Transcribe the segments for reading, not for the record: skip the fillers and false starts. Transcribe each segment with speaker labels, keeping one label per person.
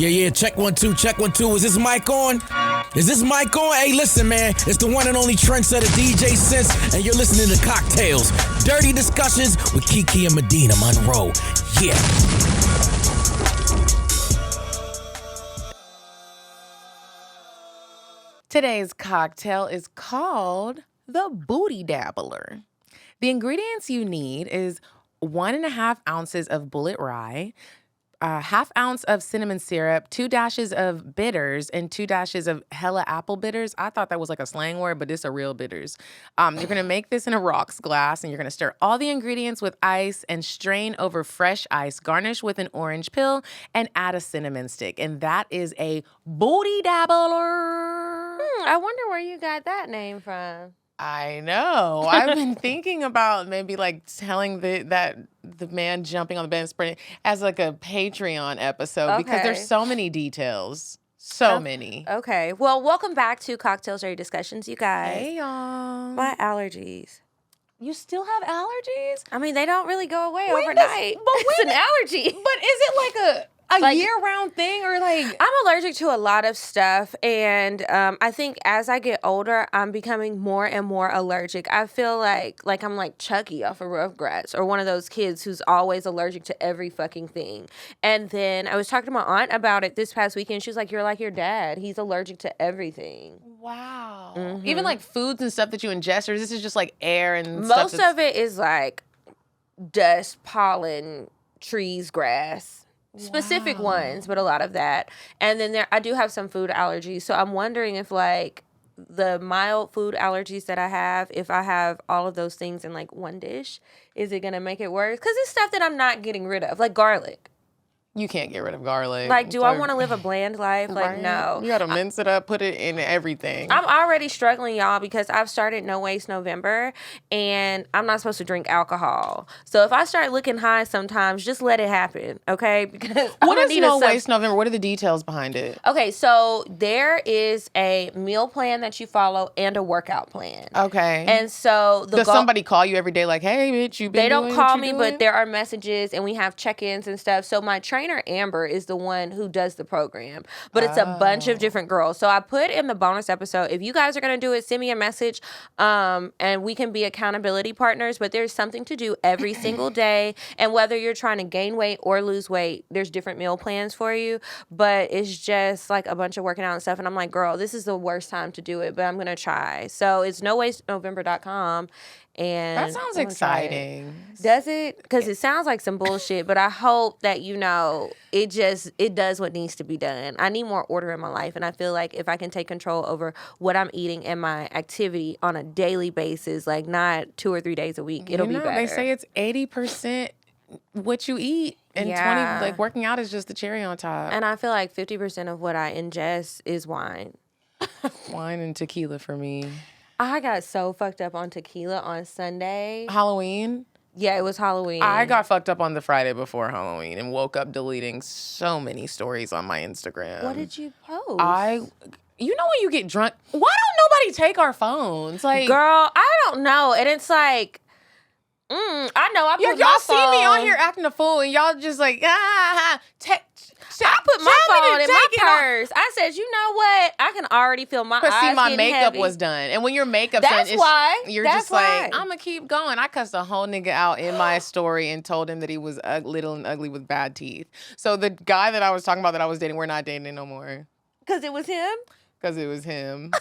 Speaker 1: Yeah, check 1 2, check 1 2. Is this mic on? Is this mic on? Hey, listen, man. It's the one and only trendsetter DJ Sense, and you're listening to CockTales. Dirty discussions with Kiki and Medina Monroe. Yeah.
Speaker 2: Today's cocktail is called the Booty Dabbler. The ingredients you need is 1.5 ounces of bullet rye, a half ounce of cinnamon syrup, 2 dashes of bitters, and 2 dashes of hella apple bitters. I thought that was like a slang word, but it's a real bitters. You're gonna make this in a rocks glass, and you're gonna stir all the ingredients with ice and strain over fresh ice. Garnish with an orange peel and add a cinnamon stick. And that is a Booty Dabbler.
Speaker 3: I wonder where you got that name from.
Speaker 2: I know. I've been thinking about maybe like telling the man jumping on the bed and sprinting as like a Patreon episode because there's so many details. So many.
Speaker 3: Okay. Well, welcome back to CockTales Dirty Discussions, you guys.
Speaker 2: Hey, y'all.
Speaker 3: My allergies.
Speaker 2: You still have allergies?
Speaker 3: I mean, they don't really go away overnight. It's an allergy.
Speaker 2: But is it like a year-round thing or like...
Speaker 3: I'm allergic to a lot of stuff, and I think as I get older, I'm becoming more and more allergic. I feel like I'm like Chucky off of Rugrats or one of those kids who's always allergic to every fucking thing. And then I was talking to my aunt about it this past weekend. She was like, you're like your dad. He's allergic to everything.
Speaker 2: Wow.
Speaker 3: Mm-hmm.
Speaker 2: Even like foods and stuff that you ingest, or this is just like air and
Speaker 3: Most of it is like dust, pollen, trees, grass. Specific ones, but a lot of that. And then I do have some food allergies. So I'm wondering if like the mild food allergies that I have, if I have all of those things in like one dish, is it going to make it worse? Because it's stuff that I'm not getting rid of, like garlic.
Speaker 2: You can't get rid of garlic.
Speaker 3: Like, do I want to live a bland life? Like, no.
Speaker 2: You got to mince it up, put it in everything.
Speaker 3: I'm already struggling, y'all, because I've started No Waste November, and I'm not supposed to drink alcohol. So if I start looking high sometimes, just let it happen, okay? Because
Speaker 2: what is No Waste November? What are the details behind it?
Speaker 3: Okay, so there is a meal plan that you follow and a workout plan.
Speaker 2: Okay.
Speaker 3: And so
Speaker 2: does somebody call you every day like, hey, bitch, you been
Speaker 3: They don't
Speaker 2: doing
Speaker 3: call
Speaker 2: what
Speaker 3: me,
Speaker 2: you
Speaker 3: but
Speaker 2: doing?
Speaker 3: there are messages, and we have check-ins and stuff. So my trainer, Amber, is the one who does the program. But it's a bunch of different girls. So I put in the bonus episode, if you guys are going to do it, send me a message, and we can be accountability partners. But there's something to do every single day. And whether you're trying to gain weight or lose weight, there's different meal plans for you. But it's just like a bunch of working out and stuff. And I'm like, girl, this is the worst time to do it, but I'm going to try. So it's nowastenovember.com. And
Speaker 2: that sounds exciting.
Speaker 3: Does it? Because it sounds like some bullshit, but I hope that, it does what needs to be done. I need more order in my life, and I feel like if I can take control over what I'm eating and my activity on a daily basis, like not 2 or 3 days a week, it'll be better.
Speaker 2: They say it's 80% what you eat, and 20, like working out is just the cherry on top.
Speaker 3: And I feel like 50% of what I ingest is wine.
Speaker 2: Wine and tequila for me.
Speaker 3: I got so fucked up on tequila on Sunday.
Speaker 2: Halloween?
Speaker 3: Yeah, it was Halloween.
Speaker 2: I got fucked up on the Friday before Halloween and woke up deleting so many stories on my Instagram.
Speaker 3: What did you post?
Speaker 2: You know when you get drunk, why don't nobody take our phones? Like,
Speaker 3: girl, I don't know. And it's like, I know. I put
Speaker 2: y'all see me on here acting a fool, and y'all just like,
Speaker 3: I put my phone in my purse. I said, you know what? I can already feel my eyes
Speaker 2: see, my
Speaker 3: getting
Speaker 2: makeup
Speaker 3: heavy.
Speaker 2: was done, and when your makeup's done, you're just like, I'm gonna keep going. I cussed a whole nigga out in my story and told him that he was little and ugly with bad teeth. So the guy that I was talking about that I was dating, we're not dating no more.
Speaker 3: Because it was him.
Speaker 2: Because it was him.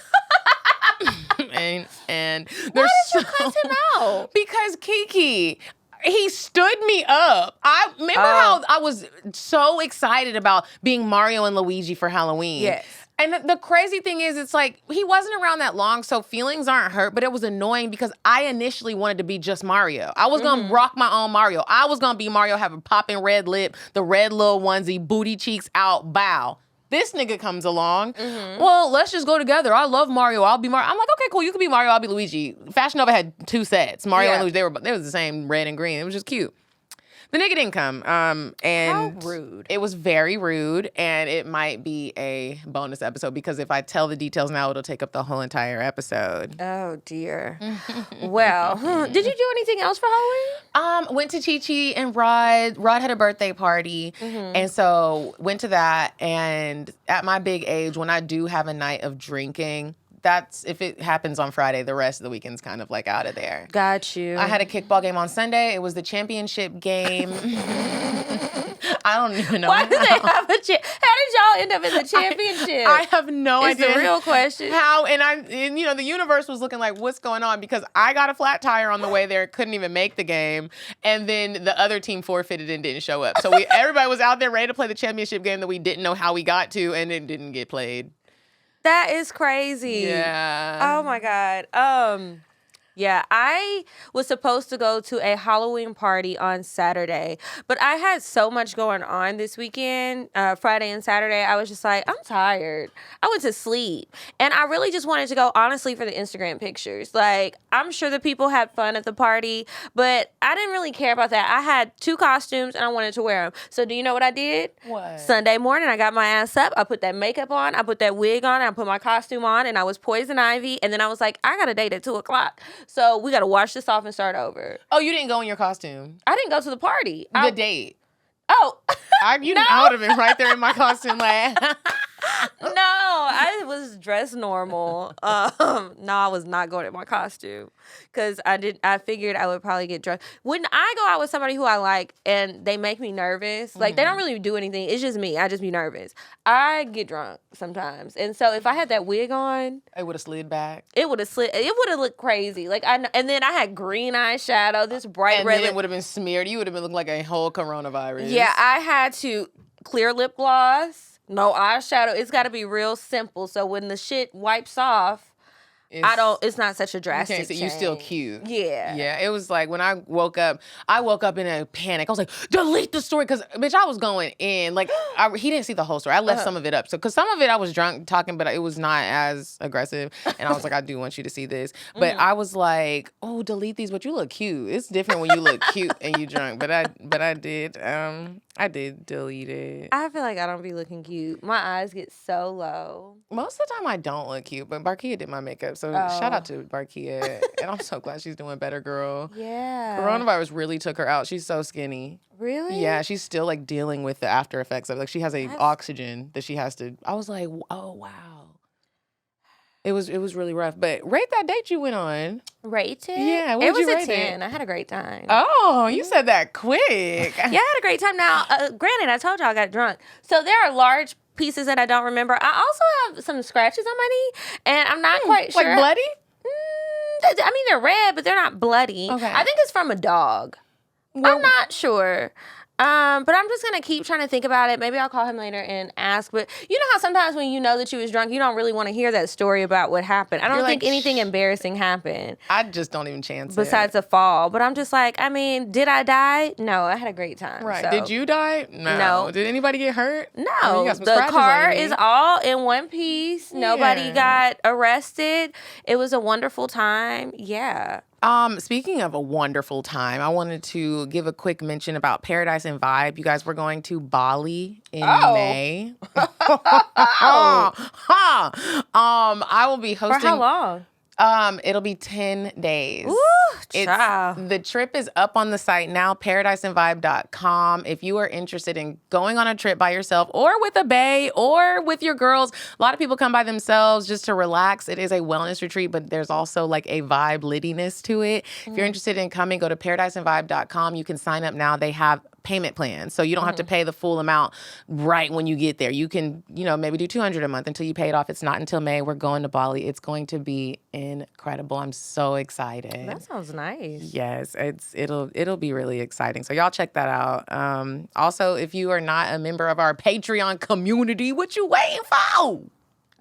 Speaker 2: and
Speaker 3: why did you cuss him out?
Speaker 2: Because Kiki, he stood me up. I remember how I was so excited about being Mario and Luigi for Halloween.
Speaker 3: Yes.
Speaker 2: And the crazy thing is, it's like, he wasn't around that long, so feelings aren't hurt, but it was annoying because I initially wanted to be just Mario. I was going to rock my own Mario. I was going to be Mario, have a popping red lip, the red little onesie, booty cheeks out, bow. This nigga comes along. Well, let's just go together. I love Mario. I'll be Mario. I'm like, okay, cool. You can be Mario. I'll be Luigi. Fashion Nova had 2 sets. Mario and Luigi, they were the same red and green. It was just cute. The nigga didn't come. And
Speaker 3: How rude.
Speaker 2: It was very rude, and it might be a bonus episode because if I tell the details now, it'll take up the whole entire episode.
Speaker 3: Oh dear. Well, did you do anything else for Halloween?
Speaker 2: Went to Chi and Rod. Rod had a birthday party, and so went to that. And at my big age, when I do have a night of drinking, that's if it happens on Friday, the rest of the weekend's kind of like out of there.
Speaker 3: Got you.
Speaker 2: I had a kickball game on Sunday. It was the championship game. I don't even know.
Speaker 3: Why did they have a how did y'all end up in the championship?
Speaker 2: I have no idea.
Speaker 3: It's the real question.
Speaker 2: How? And the universe was looking like, what's going on? Because I got a flat tire on the way there, couldn't even make the game, and then the other team forfeited and didn't show up. So everybody was out there ready to play the championship game that we didn't know how we got to, and it didn't get played.
Speaker 3: That is crazy.
Speaker 2: Yeah.
Speaker 3: Oh my God. Yeah, I was supposed to go to a Halloween party on Saturday, but I had so much going on this weekend, Friday and Saturday. I was just like, I'm tired. I went to sleep. And I really just wanted to go, honestly, for the Instagram pictures. Like, I'm sure the people had fun at the party, but I didn't really care about that. I had 2 costumes and I wanted to wear them. So do you know what I did?
Speaker 2: What?
Speaker 3: Sunday morning, I got my ass up. I put that makeup on. I put that wig on. I put my costume on, and I was Poison Ivy. And then I was like, I got a date at 2:00. So we got to wash this off and start over.
Speaker 2: Oh, you didn't go in your costume?
Speaker 3: I didn't go to the party.
Speaker 2: The date.
Speaker 3: Oh.
Speaker 2: I would have been right there in my costume like.
Speaker 3: No, I was dressed normal. No, I was not going in my costume because I figured I would probably get drunk. When I go out with somebody who I like and they make me nervous, like they don't really do anything. It's just me. I just be nervous. I get drunk sometimes, and so if I had that wig on,
Speaker 2: it would have slid back.
Speaker 3: It would have slid. It would have looked crazy. And then I had green eyeshadow, this bright red.
Speaker 2: And then it would have been smeared. You would have been looking like a whole coronavirus.
Speaker 3: Yeah, I had to clear lip gloss. No eyeshadow. It's got to be real simple. So when the shit wipes off, it's not such a drastic change.
Speaker 2: You're still cute.
Speaker 3: Yeah.
Speaker 2: Yeah. It was like when I woke up in a panic. I was like, delete the story. Because, bitch, I was going in. Like, he didn't see the whole story. I left some of it up. So, because some of it I was drunk talking, but it was not as aggressive. And I was like, I do want you to see this. But I was like, oh, delete these. But you look cute. It's different when you look cute and you drunk. But I did. I did delete it.
Speaker 3: I feel like I don't be looking cute. My eyes get so low.
Speaker 2: Most of the time I don't look cute, but Barkia did my makeup. So shout out to Barkia. And I'm so glad she's doing better, girl.
Speaker 3: Yeah.
Speaker 2: Coronavirus really took her out. She's so skinny.
Speaker 3: Really?
Speaker 2: Yeah, she's still like dealing with the after effects of it. Like she has oxygen that she has to. I was like, oh wow. It was really rough. But rate that date you went on.
Speaker 3: Rate it?
Speaker 2: Yeah,
Speaker 3: it was
Speaker 2: you
Speaker 3: a 10. I had a great time.
Speaker 2: Oh, you said that quick.
Speaker 3: Yeah, I had a great time. Now, granted, I told y'all I got drunk. So there are large pieces that I don't remember. I also have some scratches on my knee, and I'm not quite sure.
Speaker 2: Like bloody?
Speaker 3: I mean, they're red, but they're not bloody.
Speaker 2: Okay.
Speaker 3: I think it's from a dog. Well, I'm not sure. But I'm just going to keep trying to think about it. Maybe I'll call him later and ask. But you know how sometimes when you know that you was drunk, you don't really want to hear that story about what happened. I don't think anything embarrassing happened.
Speaker 2: I just don't even chance
Speaker 3: besides a fall. But I'm just like, I mean, did I die? No, I had a great time.
Speaker 2: Right.
Speaker 3: So.
Speaker 2: Did you die? No. Did anybody get hurt?
Speaker 3: No.
Speaker 2: I mean, you got some
Speaker 3: the car
Speaker 2: on
Speaker 3: is all in one piece. Yeah. Nobody got arrested. It was a wonderful time. Yeah.
Speaker 2: Speaking of a wonderful time, I wanted to give a quick mention about Paradise and Vibe. You guys were going to Bali in May. I will be hosting.
Speaker 3: For how long?
Speaker 2: It'll be 10 days.
Speaker 3: Ooh, child.
Speaker 2: The trip is up on the site now, paradiseandvibe.com. If you are interested in going on a trip by yourself or with a bae or with your girls, a lot of people come by themselves just to relax. It is a wellness retreat, but there's also like a vibe littiness to it. If you're interested in coming, go to paradiseandvibe.com. You can sign up now. They have payment plans. So you don't have to pay the full amount right when you get there. You can, maybe do $200 a month until you pay it off. It's not until May. We're going to Bali. It's going to be incredible. I'm so excited.
Speaker 3: That sounds nice.
Speaker 2: Yes, it'll be really exciting. So y'all check that out. Also, if you are not a member of our Patreon community, what you waiting for?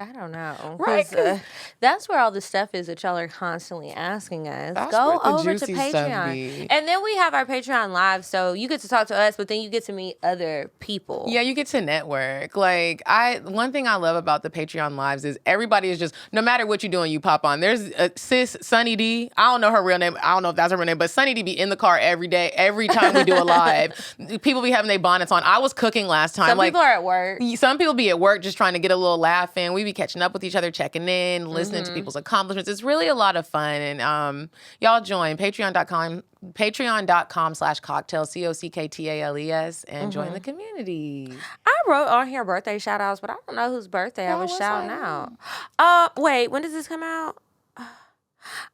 Speaker 3: I don't know.
Speaker 2: Right,
Speaker 3: 'Cause, that's where all the stuff is that y'all are constantly asking us.
Speaker 2: That's
Speaker 3: Go
Speaker 2: where the
Speaker 3: over to
Speaker 2: juicy stuff
Speaker 3: Patreon.
Speaker 2: be.
Speaker 3: And then we have our Patreon live, so you get to talk to us, but then you get to meet other people.
Speaker 2: Yeah, you get to network. Like, one thing I love about the Patreon lives is everybody is just, no matter what you're doing, you pop on. There's sis Sunny D. I don't know her real name. I don't know if that's her real name, but Sunny D be in the car every day, every time we do a live. People be having their bonnets on. I was cooking last time.
Speaker 3: Some people are at work.
Speaker 2: Some people be at work just trying to get a little laugh in. We be catching up with each other, checking in, listening to people's accomplishments. It's really a lot of fun. And y'all join patreon.com/CockTales, CockTales, and join the community.
Speaker 3: I wrote on here birthday shout outs, but I don't know whose birthday I was shouting out. Wait, when does this come out?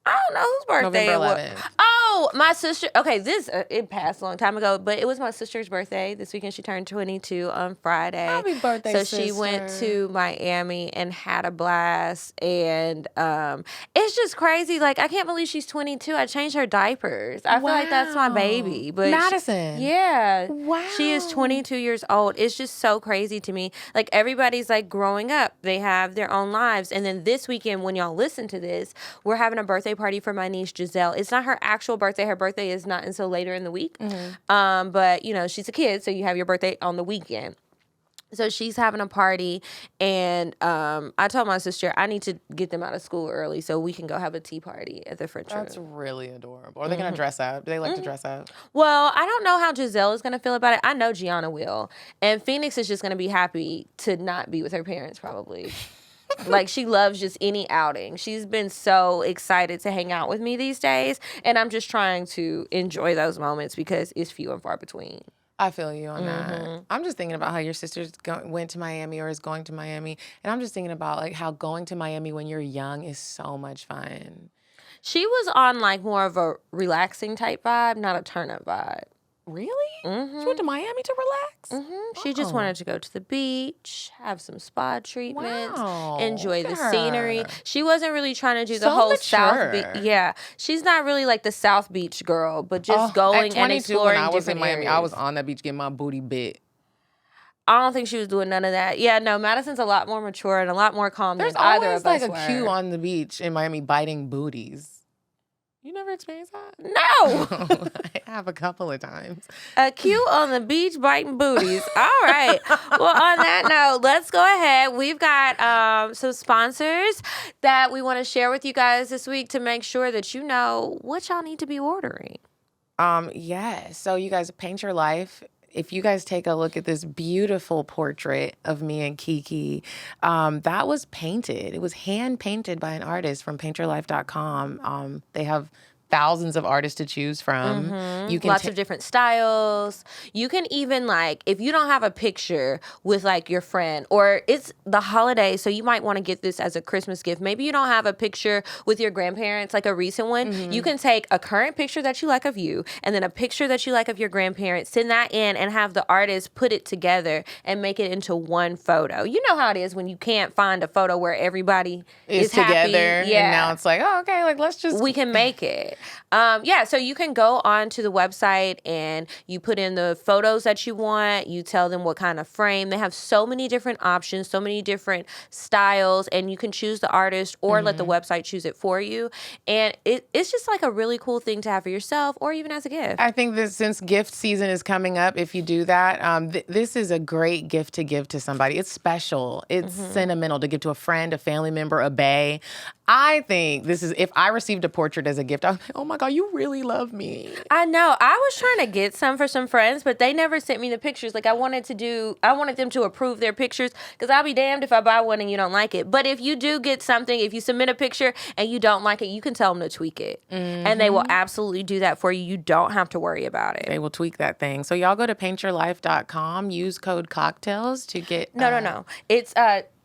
Speaker 3: I don't know whose birthday it was.
Speaker 2: 11th.
Speaker 3: Oh, my sister. Okay, this it passed a long time ago, but it was my sister's birthday this weekend. She turned 22 on Friday.
Speaker 2: Happy birthday,
Speaker 3: So
Speaker 2: sister.
Speaker 3: she went to Miami and had a blast, and it's just crazy. Like, I can't believe she's 22. I changed her diapers. I feel like that's my baby. But
Speaker 2: Madison.
Speaker 3: yeah.
Speaker 2: Wow.
Speaker 3: She is 22 years old. It's just so crazy to me. Like, everybody's like growing up. They have their own lives. And then this weekend, when y'all listen to this, we're having a birthday party for my niece Giselle. It's not her actual birthday. Her birthday is not until later in the week. But, you know, she's a kid, so you have your birthday on the weekend. So she's having a party, and I told my sister I need to get them out of school early so we can go have a tea party at the French room.
Speaker 2: That's really adorable. Are they going to dress up? Do they like to dress up?
Speaker 3: Well, I don't know how Giselle is going to feel about it. I know Gianna will. And Phoenix is just going to be happy to not be with her parents, probably. Like, she loves just any outing. She's been so excited to hang out with me these days, and I'm just trying to enjoy those moments because it's few and far between.
Speaker 2: I feel you on that. I'm just thinking about how your sister went to Miami or is going to Miami, and I'm just thinking about like how going to Miami when you're young is so much fun.
Speaker 3: She was on like more of a relaxing type vibe, not a turn up vibe.
Speaker 2: Really? She went to Miami to relax?
Speaker 3: She just wanted to go to the beach, have some spa treatments,
Speaker 2: Wow.
Speaker 3: enjoy
Speaker 2: Look
Speaker 3: the
Speaker 2: at
Speaker 3: scenery.
Speaker 2: her.
Speaker 3: She wasn't really trying to do the
Speaker 2: So
Speaker 3: whole
Speaker 2: mature.
Speaker 3: South Beach. Yeah, she's not really like the South Beach girl, but just going
Speaker 2: At
Speaker 3: and
Speaker 2: 22
Speaker 3: exploring
Speaker 2: when I was in
Speaker 3: different
Speaker 2: Miami,
Speaker 3: areas.
Speaker 2: I was on that beach getting my booty bit.
Speaker 3: I don't think she was doing none of that. Yeah, no, Madison's a lot more mature and a lot more calm
Speaker 2: There's
Speaker 3: than either
Speaker 2: always
Speaker 3: of us
Speaker 2: like a
Speaker 3: were.
Speaker 2: queue on the beach in Miami biting booties. You never experienced that?
Speaker 3: No.
Speaker 2: I have a couple of times.
Speaker 3: A queue on the beach biting booties. All right. Well, on that note, let's go ahead. We've got some sponsors that we want to share with you guys this week to make sure that you know what y'all need to be ordering.
Speaker 2: Yes. So you guys, Paint Your Life. If you guys take a look at this beautiful portrait of me and Kiki, that was painted. It was hand painted by an artist from paintyourlife.com. They have thousands of artists to choose from. You can
Speaker 3: Lots of different styles. You can even, like, if you don't have a picture with like your friend, or it's the holiday, so you might want to get this as a Christmas gift. Maybe you don't have a picture with your grandparents, like a recent one. You can take a current picture that you like of you and then a picture that you like of your grandparents, send that in and have the artist put it together and make it into one photo. You know how it is when you can't find a photo where everybody is happy.
Speaker 2: together.
Speaker 3: Yeah.
Speaker 2: And now it's like, oh, okay, like let's just.
Speaker 3: We can make it. So you can go onto the website and you put in the photos that you want. You tell them what kind of frame. They have so many different options, so many different styles, and you can choose the artist or let the website choose it for you. And it's just like a really cool thing to have for yourself or even as a gift.
Speaker 2: I think that since gift season is coming up, if you do that, this is a great gift to give to somebody. It's special. It's sentimental to give to a friend, a family member, a bae. I think this is, if I received a portrait as a gift, I was like, oh my God, you really love me.
Speaker 3: I know. I was trying to get some for some friends, but they never sent me the pictures. Like, I wanted them to approve their pictures, because I'll be damned if I buy one and you don't like it. But if you do get something, if you submit a picture and you don't like it, you can tell them to tweak it. And they will absolutely do that for you. You don't have to worry about it.
Speaker 2: They will tweak that thing. So y'all go to paintyourlife.com, use code CockTales to get...
Speaker 3: No. It's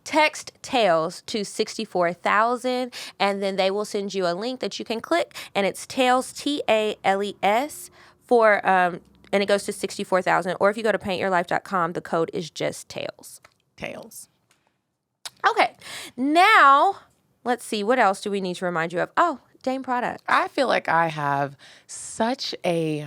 Speaker 3: text TALES to 64,000, and then they will send you a link that you can click, and it's TALES, TALES, for and it goes to 64,000. Or if you go to paintyourlife.com, the code is just TALES.
Speaker 2: Tails.
Speaker 3: Okay, now let's see, what else do we need to remind you of? Oh, Dame product.
Speaker 2: I feel like I have such a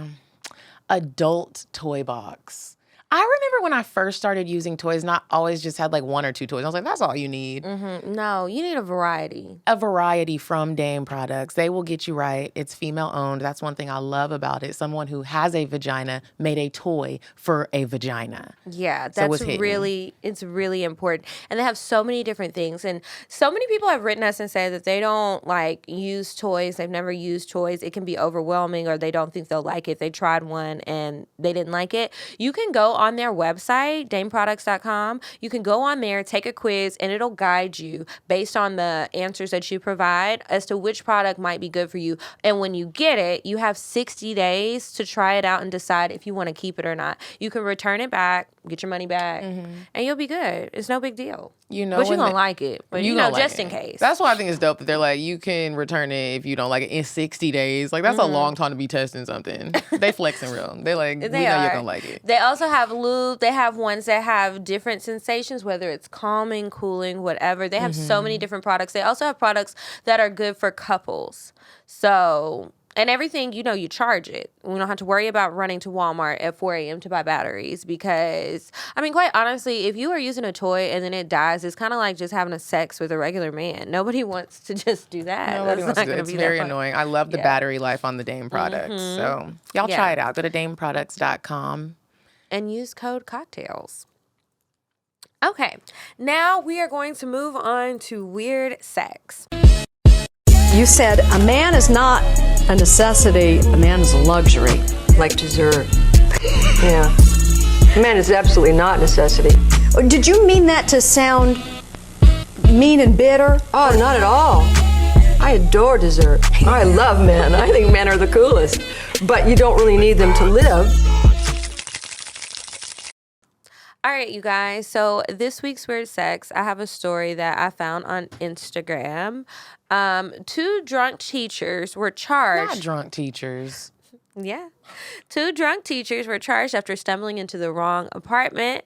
Speaker 2: adult toy box. I remember when I first started using toys, not always just had like 1 or 2 toys. I was like, that's all you need.
Speaker 3: No, you need a variety.
Speaker 2: A variety from Dame Products. They will get you right. It's female owned. That's one thing I love about it. Someone who has a vagina made a toy for a vagina.
Speaker 3: Yeah,
Speaker 2: So
Speaker 3: it's really important. And they have so many different things. And so many people have written us and said that they don't like use toys. They've never used toys. It can be overwhelming, or they don't think they'll like it. They tried one and they didn't like it. You can go on their website, dameproducts.com. You can go on there, take a quiz, and it'll guide you based on the answers that you provide as to which product might be good for you. And when you get it, you have 60 days to try it out and decide if you want to keep it or not. You can return it back, get your money back, and you'll be good. It's no big deal. But you're going to like it. But just in case.
Speaker 2: That's why I think it's dope that they're like, you can return it if you don't like it in 60 days. Like, that's a long time to be testing something. They flexing real. They like, we know you're going to like it.
Speaker 3: They also have lube. They have ones that have different sensations, whether it's calming, cooling, whatever. They have so many different products. They also have products that are good for couples. So... And everything, you charge it. We don't have to worry about running to Walmart at 4 a.m. to buy batteries because, I mean, quite honestly, if you are using a toy and then it dies, it's kind of like just having a sex with a regular man. Nobody wants to just do that.
Speaker 2: Nobody wants to do that. It's very annoying. I love the battery life on the Dame products. So y'all try it out. Go to dameproducts.com.
Speaker 3: And use code CockTales. Okay, now we are going to move on to weird sex.
Speaker 4: You said a man is not a necessity, a man is a luxury.
Speaker 5: Like dessert. Yeah. A man is absolutely not a necessity.
Speaker 4: Did you mean that to sound mean and bitter?
Speaker 5: Oh, not at all. I adore dessert. I love men. I think men are the coolest. But you don't really need them to live.
Speaker 3: All right, you guys. So this week's Weird Sex, I have a story that I found on Instagram. 2 drunk teachers were charged.
Speaker 2: Not drunk teachers.
Speaker 3: Yeah. 2 drunk teachers were charged after stumbling into the wrong apartment.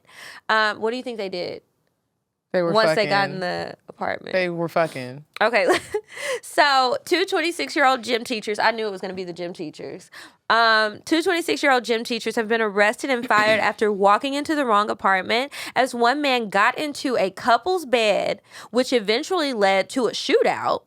Speaker 3: What do you think they did?
Speaker 2: They were
Speaker 3: Once
Speaker 2: fucking.
Speaker 3: they got in the apartment.
Speaker 2: They were fucking.
Speaker 3: Okay. So 2 26-year-old gym teachers. I knew it was going to be the gym teachers. 2 26-year-old gym teachers have been arrested and fired after walking into the wrong apartment as one man got into a couple's bed, which eventually led to a shootout.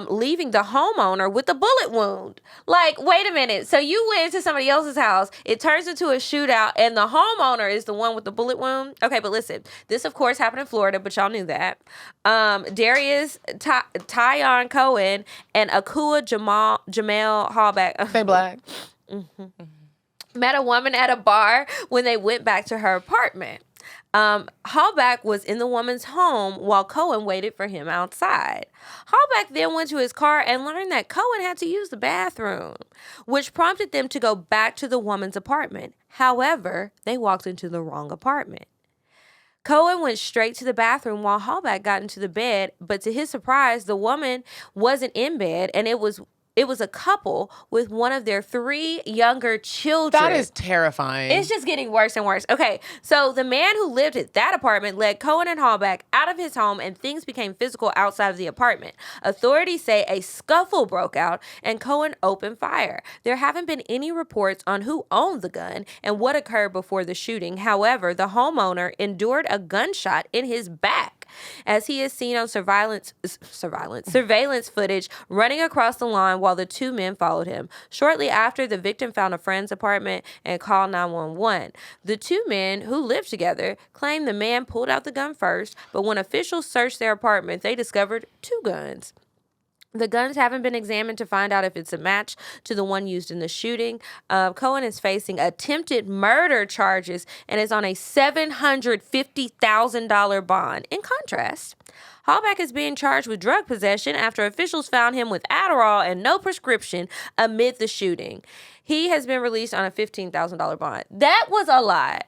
Speaker 3: Leaving the homeowner with a bullet wound. Like, wait a minute. So you went into somebody else's house, it turns into a shootout, and the homeowner is the one with the bullet wound? Okay, but listen. This, of course, happened in Florida, but y'all knew that. Darius Tyon Cohen and Akua Jamel Hallback.
Speaker 2: They black.
Speaker 3: Met a woman at a bar when they went back to her apartment. Hallback was in the woman's home while Cohen waited for him outside. Hallback then went to his car and learned that Cohen had to use the bathroom, which prompted them to go back to the woman's apartment. However, they walked into the wrong apartment. Cohen went straight to the bathroom while Hallback got into the bed, but to his surprise, the woman wasn't in bed, and it was a couple with one of their 3 younger children.
Speaker 2: That is terrifying.
Speaker 3: It's just getting worse and worse. Okay, so the man who lived at that apartment led Cohen and Hallback out of his home, and things became physical outside of the apartment. Authorities say a scuffle broke out, and Cohen opened fire. There haven't been any reports on who owned the gun and what occurred before the shooting. However, the homeowner endured a gunshot in his back, as he is seen on surveillance footage running across the lawn while the 2 men followed him. Shortly after, the victim found a friend's apartment and called 911. The 2 men who lived together claimed the man pulled out the gun first, but when officials searched their apartment, they discovered 2 guns. The guns haven't been examined to find out if it's a match to the one used in the shooting. Cohen is facing attempted murder charges and is on a $750,000 bond. In contrast, Hallback is being charged with drug possession after officials found him with Adderall and no prescription amid the shooting. He has been released on a $15,000 bond. That was a lot.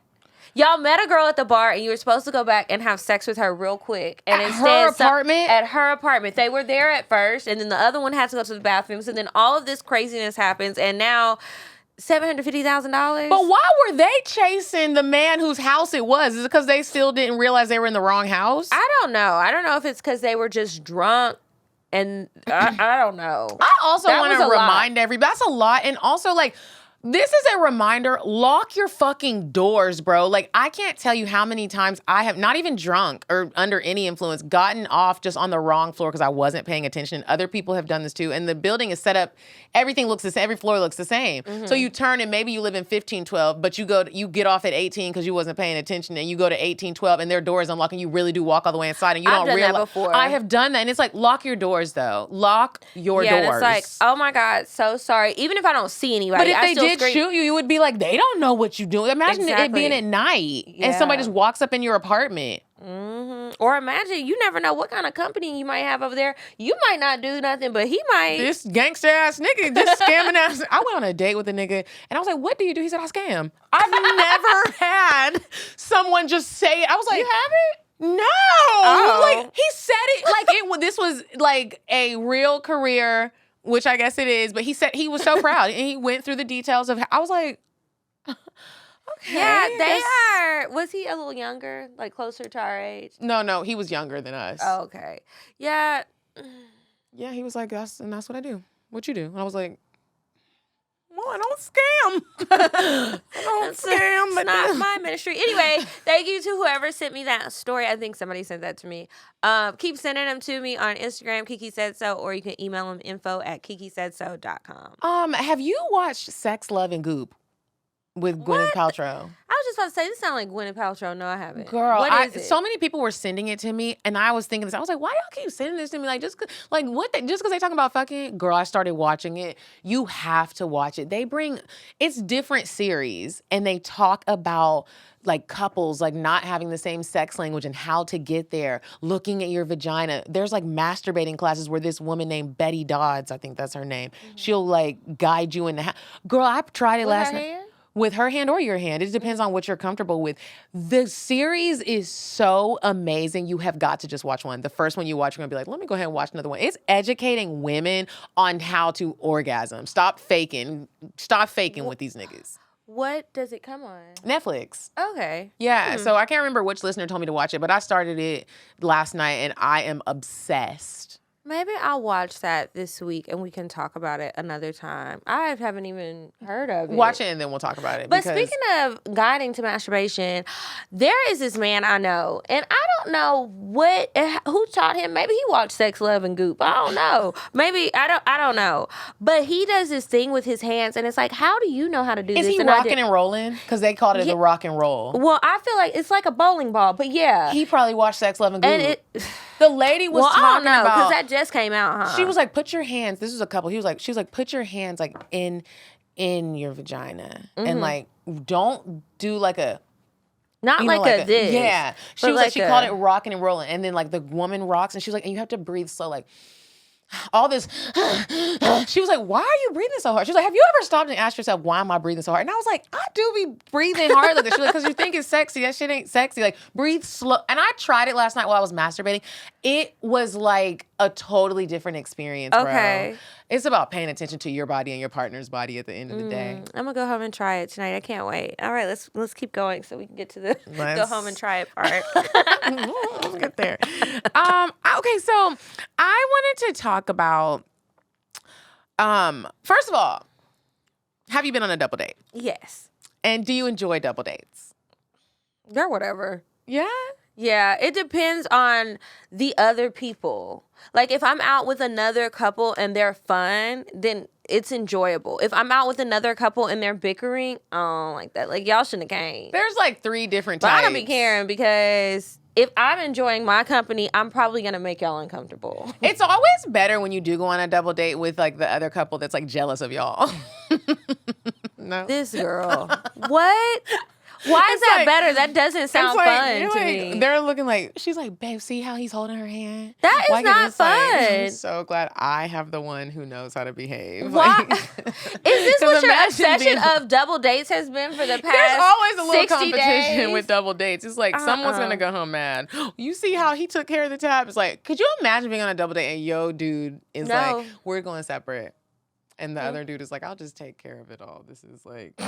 Speaker 3: Y'all met a girl at the bar and you were supposed to go back and have sex with her real quick. And
Speaker 2: at her apartment?
Speaker 3: At her apartment. They were there at first, and then the other one had to go to the bathroom. So then all of this craziness happens, and now $750,000.
Speaker 2: But why were they chasing the man whose house it was? Is it because they still didn't realize they were in the wrong house?
Speaker 3: I don't know. I don't know if it's because they were just drunk. And I don't know.
Speaker 2: I also want to remind everybody, that's a lot. And also, like, This is a reminder, lock your fucking doors, bro. Like, I can't tell you how many times I have, not even drunk or under any influence, gotten off just on the wrong floor because I wasn't paying attention. Other people have done this too. And the building is set up, everything looks the same, every floor looks the same. So you turn and maybe you live in 1512, but you get off at 18 because you wasn't paying attention, and you go to 1812 and their door is unlocked and you really do walk all the way inside and you
Speaker 3: I've
Speaker 2: don't
Speaker 3: done that
Speaker 2: realize.
Speaker 3: before.
Speaker 2: I have done that. And it's like, lock your doors though. Lock your doors.
Speaker 3: Yeah, it's like, oh my God, so sorry. Even if I don't see anybody,
Speaker 2: But if
Speaker 3: I
Speaker 2: they
Speaker 3: still
Speaker 2: did
Speaker 3: scream.
Speaker 2: shoot you, you would be like, they don't know what you do. Imagine it
Speaker 3: Exactly.
Speaker 2: being at night and somebody
Speaker 3: Yeah.
Speaker 2: just walks up in your apartment.
Speaker 3: Or imagine, you never know what kind of company you might have over there. You might not do nothing, but he might.
Speaker 2: This gangster ass nigga, this scamming ass. I went on a date with a nigga and I was like, what do you do? He said, I scam. I've never had someone just say it. I was like,
Speaker 3: You haven't?
Speaker 2: no.
Speaker 3: Oh.
Speaker 2: Like, he said it like this was like a real career, which I guess it is, but he said he was so proud and he went through the details of, I was like, okay.
Speaker 3: Yeah, they
Speaker 2: that's-
Speaker 3: are. Was he a little younger, like closer to our age?
Speaker 2: No, he was younger than us.
Speaker 3: Oh, okay. Yeah.
Speaker 2: Yeah, he was like, that's what I do. What you do? And I was like, well, I don't scam. I don't scam.
Speaker 3: It's
Speaker 2: But
Speaker 3: not my ministry. Anyway, thank you to whoever sent me that story. I think somebody sent that to me. Keep sending them to me on Instagram, Kiki Said So, or you can email them info@kikisaidso.com.
Speaker 2: Have you watched Sex, Love, and Goop with Gwyneth Paltrow?
Speaker 3: I was just about to say, this sounds like Gwyneth Paltrow. No, I haven't.
Speaker 2: Girl,
Speaker 3: What is it?
Speaker 2: so many people were sending it to me, and I was thinking this. I was like, why y'all keep sending this to me? Like, just because they talking about fucking? Girl, I started watching it. You have to watch it. It's different series, and they talk about like couples like not having the same sex language and how to get there, looking at your vagina. There's like masturbating classes where this woman named Betty Dodds, I think that's her name, she'll like guide you in the Girl, I tried it
Speaker 3: With
Speaker 2: last
Speaker 3: her
Speaker 2: night.
Speaker 3: hand?
Speaker 2: With her hand or your hand. It depends on what you're comfortable with. The series is so amazing. You have got to just watch one. The first one you watch, you're going to be like, let me go ahead and watch another one. It's educating women on how to orgasm. Stop faking with these niggas.
Speaker 3: What does it come on?
Speaker 2: Netflix.
Speaker 3: Okay.
Speaker 2: Yeah, so I can't remember which listener told me to watch it, but I started it last night and I am obsessed.
Speaker 3: Maybe I'll watch that this week and we can talk about it another time. I haven't even heard of it.
Speaker 2: Watch it and then we'll talk about it.
Speaker 3: But speaking of guiding to masturbation, there is this man I know, and I don't know who taught him. Maybe he watched Sex, Love, and Goop. I don't know. Maybe I don't know. But he does this thing with his hands, and it's like, how do you know how to do
Speaker 2: is
Speaker 3: this?
Speaker 2: he rocking and rolling? Because they called it the rock and roll.
Speaker 3: Well, I feel like it's like a bowling ball, but yeah.
Speaker 2: He probably watched Sex, Love, and Goop.
Speaker 3: And
Speaker 2: the lady was
Speaker 3: I don't
Speaker 2: talking
Speaker 3: know,
Speaker 2: about
Speaker 3: because that just came out, huh?
Speaker 2: She was like, put your hands. This was a couple. She was like, put your hands like in your vagina and like don't do like a
Speaker 3: not like a this.
Speaker 2: Yeah. She
Speaker 3: but
Speaker 2: was like she
Speaker 3: a-
Speaker 2: called it rocking and rolling, and then like the woman rocks, and she was like, and you have to breathe slow, like all this. She was like, why are you breathing so hard? She was like, have you ever stopped and asked yourself, why am I breathing so hard? And I was like, I do be breathing hard like this. She was like, because you think it's sexy. That shit ain't sexy. Like, breathe slow. And I tried it last night while I was masturbating. It was like a totally different experience, bro.
Speaker 3: Okay.
Speaker 2: It's about paying attention to your body and your partner's body at the end of the day.
Speaker 3: I'm gonna go home and try it tonight. I can't wait. All right, let's keep going so we can get to the go
Speaker 2: Let's-
Speaker 3: home and try it part.
Speaker 2: Let's get there. Okay, so I wanted to talk about, first of all, have you been on a double date?
Speaker 3: Yes.
Speaker 2: And do you enjoy double dates?
Speaker 3: They're whatever.
Speaker 2: Yeah?
Speaker 3: Yeah, it depends on the other people. Like, if I'm out with another couple and they're fun, then it's enjoyable. If I'm out with another couple and they're bickering, I don't like that. Like, y'all shouldn't have came.
Speaker 2: There's like 3 different
Speaker 3: But
Speaker 2: types.
Speaker 3: I don't be caring, because if I'm enjoying my company, I'm probably going to make y'all uncomfortable.
Speaker 2: It's always better when you do go on a double date with like the other couple that's like jealous of y'all. No.
Speaker 3: This girl. What? Why is that
Speaker 2: like-
Speaker 3: better? That doesn't sound fun
Speaker 2: you're
Speaker 3: to
Speaker 2: like,
Speaker 3: me.
Speaker 2: They're looking like, she's like, babe, see how he's holding her hand?
Speaker 3: That is
Speaker 2: Like,
Speaker 3: not
Speaker 2: it's like,
Speaker 3: fun.
Speaker 2: I'm so glad I have the one who knows how to behave.
Speaker 3: Why?
Speaker 2: Like,
Speaker 3: Is this
Speaker 2: 'cause
Speaker 3: what your
Speaker 2: imagine
Speaker 3: obsession
Speaker 2: being-
Speaker 3: of double dates has been for the past
Speaker 2: There's always a little
Speaker 3: 60
Speaker 2: competition
Speaker 3: days?
Speaker 2: with double dates. It's like someone's gonna go home mad. You see how he took care of the tab? It's like, could you imagine being on a double date and yo dude is
Speaker 3: No.
Speaker 2: like, we're going separate. And the other dude is like, I'll just take care of it all. This is like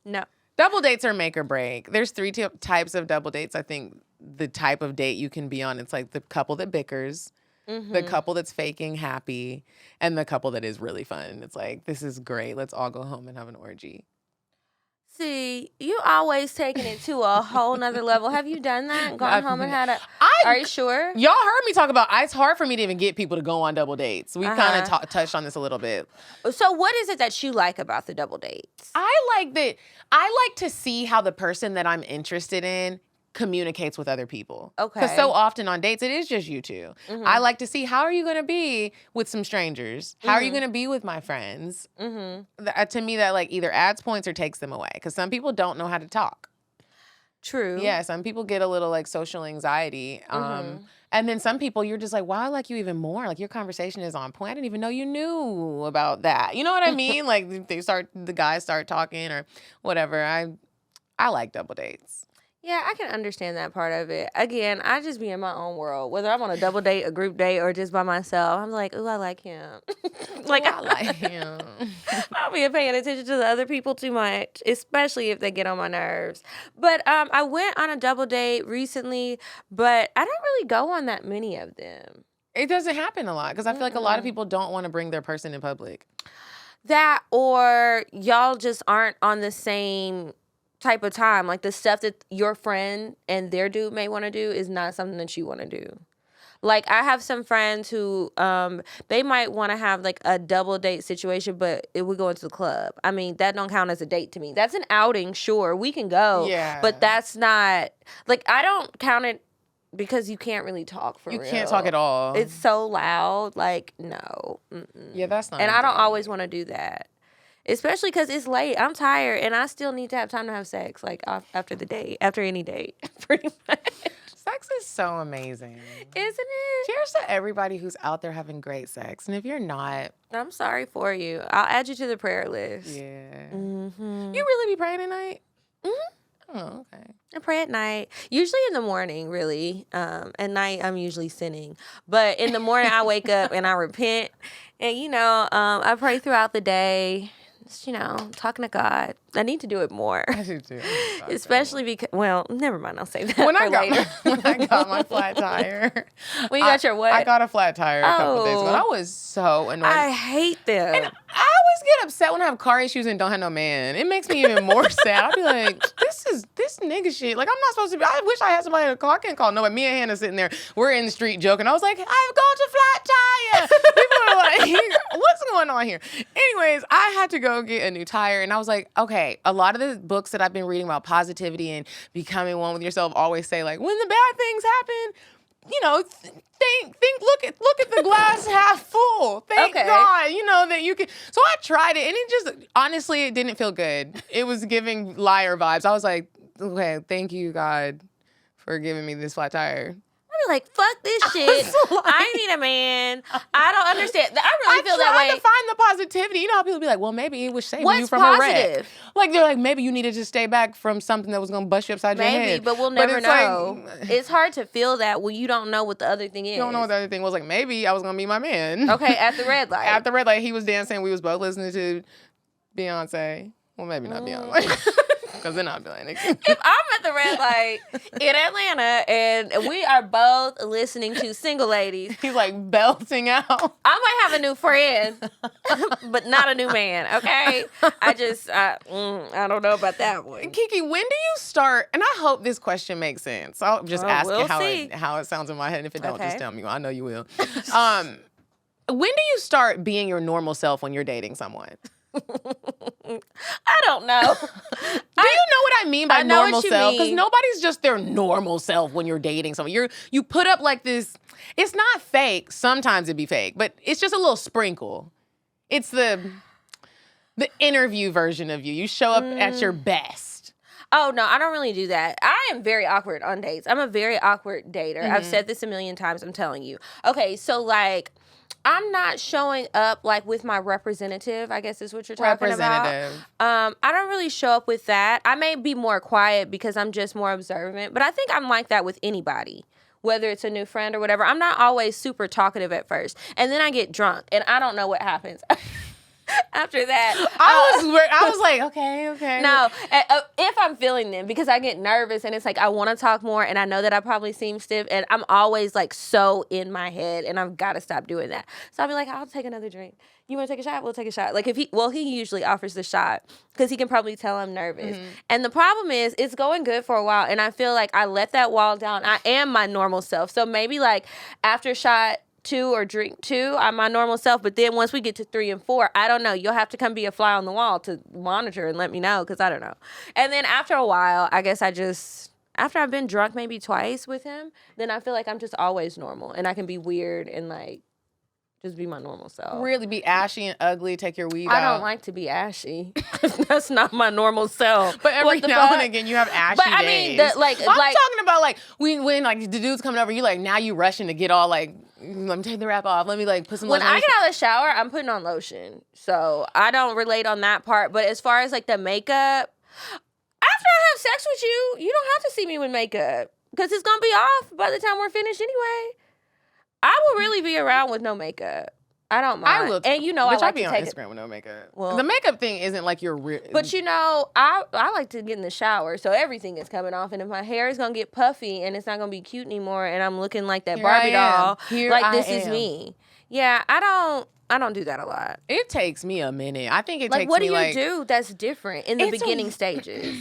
Speaker 3: No.
Speaker 2: double dates are make or break. There's 3 types of double dates. I think the type of date you can be on, it's like the couple that bickers, The couple that's faking happy and the couple that is really fun. It's like, this is great. Let's all go home and have an orgy.
Speaker 3: See, you always taking it to a whole nother level. Have you done that? Gone home and had a... Are you sure?
Speaker 2: Y'all heard me talk about, it's hard for me to even get people to go on double dates. We kind of touched on this a little bit.
Speaker 3: So what is it that you like about the double dates?
Speaker 2: I like to see how the person that I'm interested in communicates with other people.
Speaker 3: Okay.
Speaker 2: Because so often on dates, it is just you two. I like to see, how are you going to be with some strangers? How are you going to be with my friends? To me, that like either adds points or takes them away. Because some people don't know how to talk.
Speaker 3: True.
Speaker 2: Yeah, some people get a little like social anxiety. And then some people, you're just like, wow, I like you even more. Like your conversation is on point. I didn't even know you knew about that. You know what I mean? Like the guys start talking or whatever. I like double dates.
Speaker 3: Yeah, I can understand that part of it. Again, I just be in my own world. Whether I'm on a double date, a group date, or just by myself, I'm like, ooh, I like him. Like, I like him. I'll be paying attention to the other people too much, especially if they get on my nerves. But I went on a double date recently, but I don't really go on that many of them.
Speaker 2: It doesn't happen a lot because I feel like a lot of people don't want to bring their person in public.
Speaker 3: That or y'all just aren't on the same type of time. Like the stuff that your friend and their dude may want to do is not something that you want to do. Like I have some friends who they might want to have like a double date situation, but it would go into the club. I mean, that don't count as a date to me. That's an outing, sure. We can go. Yeah. But that's not like I don't count it because you can't really talk for real.
Speaker 2: You can't talk at all.
Speaker 3: It's so loud. Like, no.
Speaker 2: Yeah, that's not.
Speaker 3: And I don't always want to do that. Especially because it's late. I'm tired, and I still need to have time to have sex, like, after the date, after any date, pretty much.
Speaker 2: Sex is so amazing.
Speaker 3: Isn't it?
Speaker 2: Cheers to everybody who's out there having great sex. And if you're not...
Speaker 3: I'm sorry for you. I'll add you to the prayer list.
Speaker 2: Yeah. You really be praying at night? Oh, okay.
Speaker 3: I pray at night. Usually in the morning, really. At night, I'm usually sinning. But in the morning, I wake up and I repent. And, I pray throughout the day. Talking to God. I need to do it more.
Speaker 2: I do too.
Speaker 3: Especially because, well, never mind. I'll save that for later.
Speaker 2: When I got my flat tire.
Speaker 3: When you got your what?
Speaker 2: I got a flat tire a couple days ago. I was so annoyed.
Speaker 3: I hate them.
Speaker 2: And I always get upset when I have car issues and don't have no man. It makes me even more sad. I'll be like, this nigga shit. Like, I'm not supposed to be. I wish I had somebody to call. I can't call nobody. Me and Hannah sitting there. We're in the street joking. I was like, I've gone to flat tire. People are like, what's going on here? Anyways, I had to go get a new tire. And I was like, okay, a lot of the books that I've been reading about positivity and becoming one with yourself always say, like, when the bad things happen, look at the glass half full. Thank God, that you can. So I tried it, and it just, honestly, it didn't feel good. It was giving liar vibes. I was like, okay, thank you, God, for giving me this flat tire.
Speaker 3: I'd be like, fuck this shit. I need a man. I don't understand. I really feel that way.
Speaker 2: I tried to find the positivity. You know how people be like, well, maybe it was saving you from a wreck. Like, they're like, maybe you needed to stay back from something that was going to bust you upside your head.
Speaker 3: Maybe, but we'll never know. It's hard to feel that when you don't know what the other thing is.
Speaker 2: You don't know what the other thing was. Like, maybe I was going to be my man.
Speaker 3: Okay, at the red light.
Speaker 2: At the red light, he was dancing. We was both listening to Beyonce. Well, maybe not Beyonce. Because then I'd be like,
Speaker 3: if I'm at the red light in Atlanta and we are both listening to Single Ladies.
Speaker 2: He's like belting out.
Speaker 3: I might have a new friend, but not a new man, okay? I don't know about that one.
Speaker 2: Kiki, when do you start, and I hope this question makes sense. I'll just ask
Speaker 3: we'll
Speaker 2: it how it sounds in my head. And if it don't, just tell me. I know you will. When do you start being your normal self when you're dating someone?
Speaker 3: I don't know.
Speaker 2: Do you know what I mean by normal self? Because nobody's just their normal self when you're dating someone. You put up like this. It's not fake. Sometimes it'd be fake, but it's just a little sprinkle. It's the interview version of you. You show up at your best.
Speaker 3: Oh, no, I don't really do that. I am very awkward on dates. I'm a very awkward dater. I've said this a million times. I'm telling you. Okay, so like, I'm not showing up like with my representative, I guess is what you're talking about. I don't really show up with that. I may be more quiet because I'm just more observant, but I think I'm like that with anybody, whether it's a new friend or whatever. I'm not always super talkative at first, and then I get drunk, and I don't know what happens. After that,
Speaker 2: I was like, okay.
Speaker 3: no, if I'm feeling them, because I get nervous and it's like I want to talk more and I know that I probably seem stiff and I'm always like so in my head and I've got to stop doing that. So I'll be like, I'll take another drink. You want to take a shot? We'll take a shot. Like he usually offers the shot because he can probably tell I'm nervous. And the problem is it's going good for a while and I feel like I let that wall down. I am my normal self. So maybe like after shot 2 or drink 2, I'm my normal self. But then once we get to 3 and 4, I don't know. You'll have to come be a fly on the wall to monitor and let me know because I don't know. And then after a while, I guess after I've been drunk maybe twice with him, then I feel like I'm just always normal and I can be weird and like just be my normal self.
Speaker 2: Really be ashy and ugly, take your weed out.
Speaker 3: I don't like to be ashy. That's not my normal self.
Speaker 2: But every now and again, you have ashy
Speaker 3: But I
Speaker 2: days.
Speaker 3: mean, I'm
Speaker 2: talking about like when like the dude's coming over, you like now you rushing to get all like, let me take the wrap off. Let me like put some.
Speaker 3: When I get out of the shower, I'm putting on lotion, so I don't relate on that part. But as far as like the makeup, after I have sex with you, you don't have to see me with makeup because it's gonna be off by the time we're finished anyway. I will really be around with no makeup. I don't mind.
Speaker 2: I will,
Speaker 3: and you know, I like
Speaker 2: be
Speaker 3: to
Speaker 2: on
Speaker 3: take
Speaker 2: Instagram with no makeup.
Speaker 3: Well,
Speaker 2: the makeup thing isn't like your real.
Speaker 3: But you know, I like to get in the shower, so everything is coming off. And if my hair is gonna get puffy and it's not gonna be cute anymore, and I'm looking like that Barbie doll, like this is me. Yeah, I don't do that a lot.
Speaker 2: It takes me a minute. I think it takes me
Speaker 3: what do you do that's different in the beginning stages?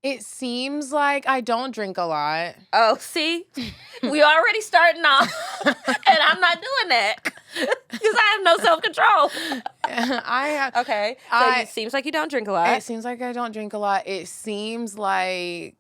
Speaker 2: It seems like I don't drink a lot.
Speaker 3: Oh, see? We already starting off, and I'm not doing that because I have no self-control. Okay, so it seems like you don't drink a lot.
Speaker 2: It seems like I don't drink a lot. It seems like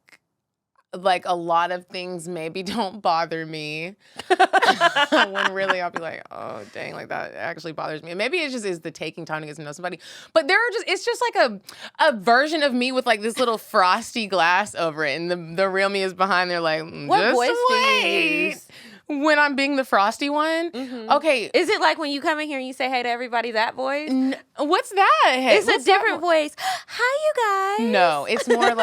Speaker 2: a lot of things maybe don't bother me. When really I'll be like, oh dang, like that actually bothers me. And maybe it just is the taking time to get to know somebody. But it's just like a version of me with like this little frosty glass over it. And the real me is behind there like,
Speaker 3: what voice do you use?
Speaker 2: When I'm being the frosty one?
Speaker 3: Mm-hmm.
Speaker 2: Okay.
Speaker 3: Is it like when you come in here and you say hey to everybody, that voice?
Speaker 2: What's that? Hey,
Speaker 3: it's a different voice. Hi, you guys.
Speaker 2: No, it's more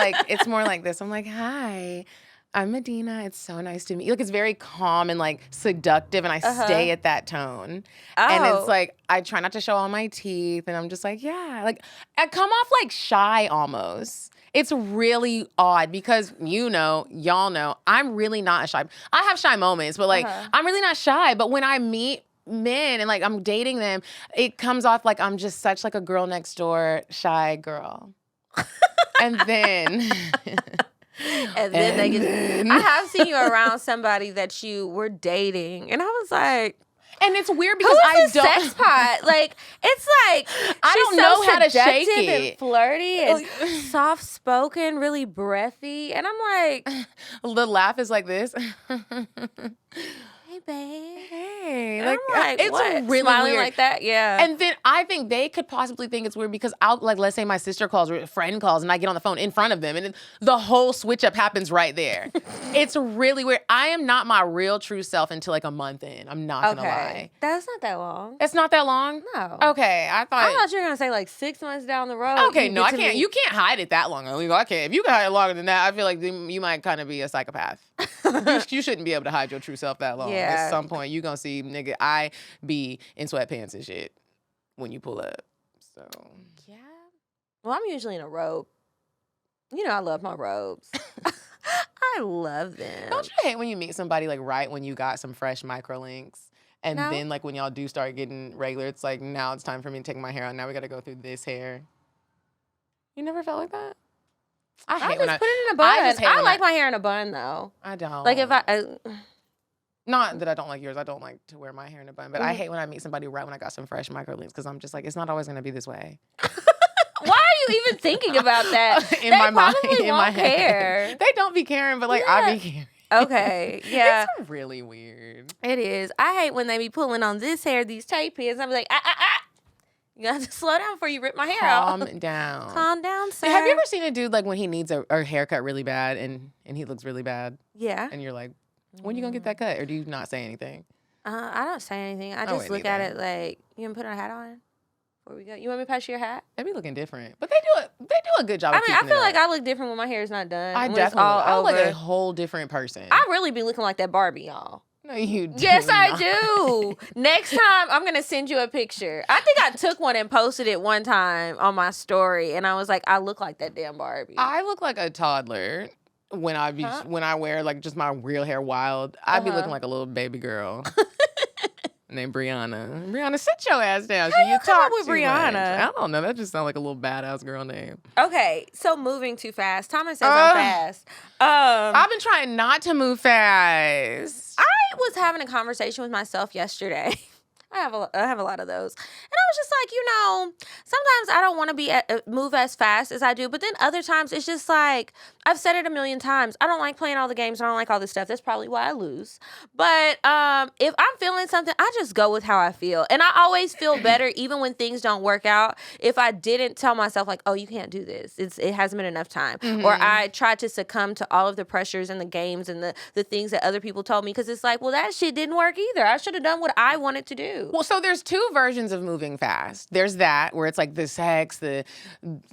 Speaker 2: like this. I'm like, hi, I'm Medina. It's so nice to meet you. Like, it's very calm and like seductive, and I stay at that tone.
Speaker 3: Oh.
Speaker 2: And it's like, I try not to show all my teeth, and I'm just like, yeah. Like, I come off like shy almost. It's really odd because y'all know, I'm really not a shy. I have shy moments, but like, I'm really not shy. But when I meet men and like I'm dating them, it comes off like I'm just such like a girl next door shy girl. And then
Speaker 3: I have seen you around somebody that you were dating, and I was like,
Speaker 2: and it's weird because
Speaker 3: sex pot. Like, it's like
Speaker 2: I don't know how to shake it.
Speaker 3: And flirty and soft spoken, really breathy, and I'm like,
Speaker 2: the laugh is like this.
Speaker 3: Hey, babe.
Speaker 2: Hey,
Speaker 3: like
Speaker 2: it's
Speaker 3: what?
Speaker 2: really
Speaker 3: Smiling
Speaker 2: weird
Speaker 3: like that, yeah.
Speaker 2: And then I think they could possibly think it's weird because I'll like, let's say my sister calls or a friend calls, and I get on the phone in front of them, and the whole switch up happens right there. It's really weird. I am not my real true self until like a month in. I'm not gonna lie.
Speaker 3: That's not that long.
Speaker 2: It's not that long.
Speaker 3: No.
Speaker 2: Okay, I thought
Speaker 3: you were gonna say like 6 months down the road.
Speaker 2: Okay, no, I can't. You can't hide it that long. I can't. If you can hide it longer than that, I feel like you might kind of be a psychopath. You shouldn't be able to hide your true self that long.
Speaker 3: Yeah.
Speaker 2: At some point, you gonna see, nigga, I be in sweatpants and shit when you pull up. So
Speaker 3: yeah. Well, I'm usually in a robe. You know, I love my robes. I love them.
Speaker 2: Don't you hate when you meet somebody like right when you got some fresh microlinks? And then like when y'all do start getting regular, it's like, now it's time for me to take my hair out. Now we gotta go through this hair. You never felt like that?
Speaker 3: I just put it in a bun. I like my hair in a bun though.
Speaker 2: I don't.
Speaker 3: Like if
Speaker 2: not that I don't like yours. I don't like to wear my hair in a bun, but I hate when I meet somebody right when I got some fresh microlinks because I'm just like, it's not always gonna be this way.
Speaker 3: Why are you even thinking about that?
Speaker 2: In my mind,
Speaker 3: in my
Speaker 2: head. They don't be caring, but like I be caring.
Speaker 3: Okay, yeah.
Speaker 2: It's really weird.
Speaker 3: It is. I hate when they be pulling on this hair, these tape ends. I'm like, You got to slow down before you rip my hair
Speaker 2: Calm
Speaker 3: out.
Speaker 2: down.
Speaker 3: Calm down, sir.
Speaker 2: Have you ever seen a dude like when he needs a haircut really bad and he looks really bad?
Speaker 3: Yeah.
Speaker 2: And you're like, when you gonna get that cut? Or do you not say anything?
Speaker 3: I don't say anything. I just look at it like, you gonna put a hat on before we go? You want me to pass you your hat?
Speaker 2: They be looking different, but they do a good job.
Speaker 3: I mean, I feel like I look different when my hair is not done.
Speaker 2: I definitely look like a whole different person.
Speaker 3: I really be looking like that Barbie, y'all.
Speaker 2: No, you do
Speaker 3: Yes, I
Speaker 2: not.
Speaker 3: do. Next time, I'm going to send you a picture. I think I took one and posted it one time on my story, and I was like, I look like that damn Barbie.
Speaker 2: I look like a toddler when I wear like just my real hair wild. I'd be looking like a little baby girl. Named Brianna. Brianna, sit your ass down.
Speaker 3: How you come
Speaker 2: talk
Speaker 3: up with
Speaker 2: too
Speaker 3: Brianna?
Speaker 2: much. I don't know. That just sounds like a little badass girl name.
Speaker 3: Okay, so moving too fast. Thomas says I'm fast.
Speaker 2: I've been trying not to move fast.
Speaker 3: I was having a conversation with myself yesterday. I have a lot of those. And I was just like, sometimes I don't want to move as fast as I do, but then other times it's just like, I've said it a million times. I don't like playing all the games. I don't like all this stuff. That's probably why I lose. But if I'm feeling something, I just go with how I feel. And I always feel better even when things don't work out. If I didn't tell myself like, oh, you can't do this. It hasn't been enough time. Mm-hmm. Or I tried to succumb to all of the pressures and the games and the things that other people told me. Because it's like, well, that shit didn't work either. I should have done what I wanted to do.
Speaker 2: Well, so there's two versions of moving fast. There's that where it's like the sex, the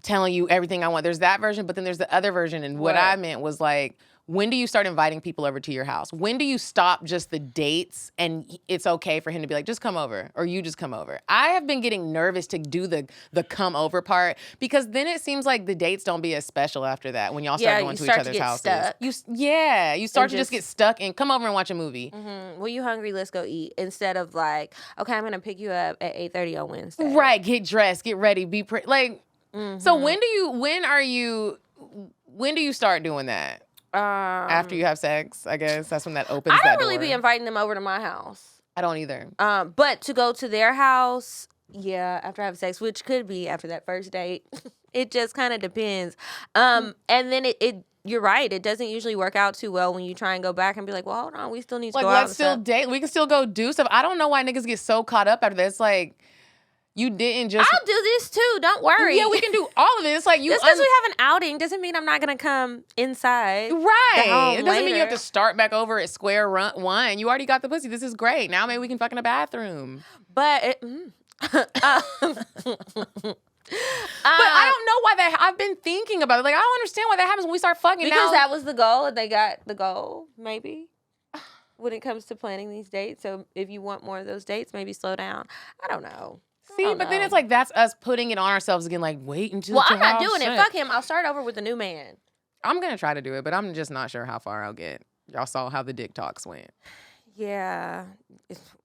Speaker 2: telling you everything I want. There's that version, but then there's the other version. And what I meant was like, when do you start inviting people over to your house? When do you stop just the dates and it's okay for him to be like, just come over, or you just come over? I have been getting nervous to do the come over part, because then it seems like the dates don't be as special after that when y'all start going to each other's houses. You start to just get stuck and come over and watch a movie.
Speaker 3: Mm-hmm. Well, you hungry? Let's go eat. Instead of like, okay, I'm gonna pick you up at 8:30 on Wednesday.
Speaker 2: Right. Get dressed. Get ready. Be like.
Speaker 3: Mm-hmm.
Speaker 2: So when do you start doing that? After you have sex, I guess that's when that opens.
Speaker 3: I don't really be inviting them over to my house.
Speaker 2: I don't either.
Speaker 3: But to go to their house, yeah, after I have sex, which could be after that first date. It just kind of depends. And then you're right. It doesn't usually work out too well when you try and go back and be like, well, hold on, we still need to go out.
Speaker 2: Let's still date. We can still go do stuff. I don't know why niggas get so caught up after that. It's like, you didn't just.
Speaker 3: I'll do this too. Don't worry.
Speaker 2: Yeah, we can do all of it. It's like you.
Speaker 3: Just because we have an outing doesn't mean I'm not gonna come inside.
Speaker 2: Right. It doesn't mean you have to start back over at square one. You already got the pussy. This is great. Now maybe we can fuck in a bathroom.
Speaker 3: But.
Speaker 2: But I don't know why that. I've been thinking about it. Like, I don't understand why that happens when we start fucking.
Speaker 3: Because that was the goal, and they got the goal. Maybe. When it comes to planning these dates, so if you want more of those dates, maybe slow down. I don't know.
Speaker 2: See, but then it's like that's us putting it on ourselves again. Like, wait until.
Speaker 3: Well, I'm not doing it. Fuck him. I'll start over with a new man.
Speaker 2: I'm gonna try to do it, but I'm just not sure how far I'll get. Y'all saw how the dick talks went.
Speaker 3: Yeah,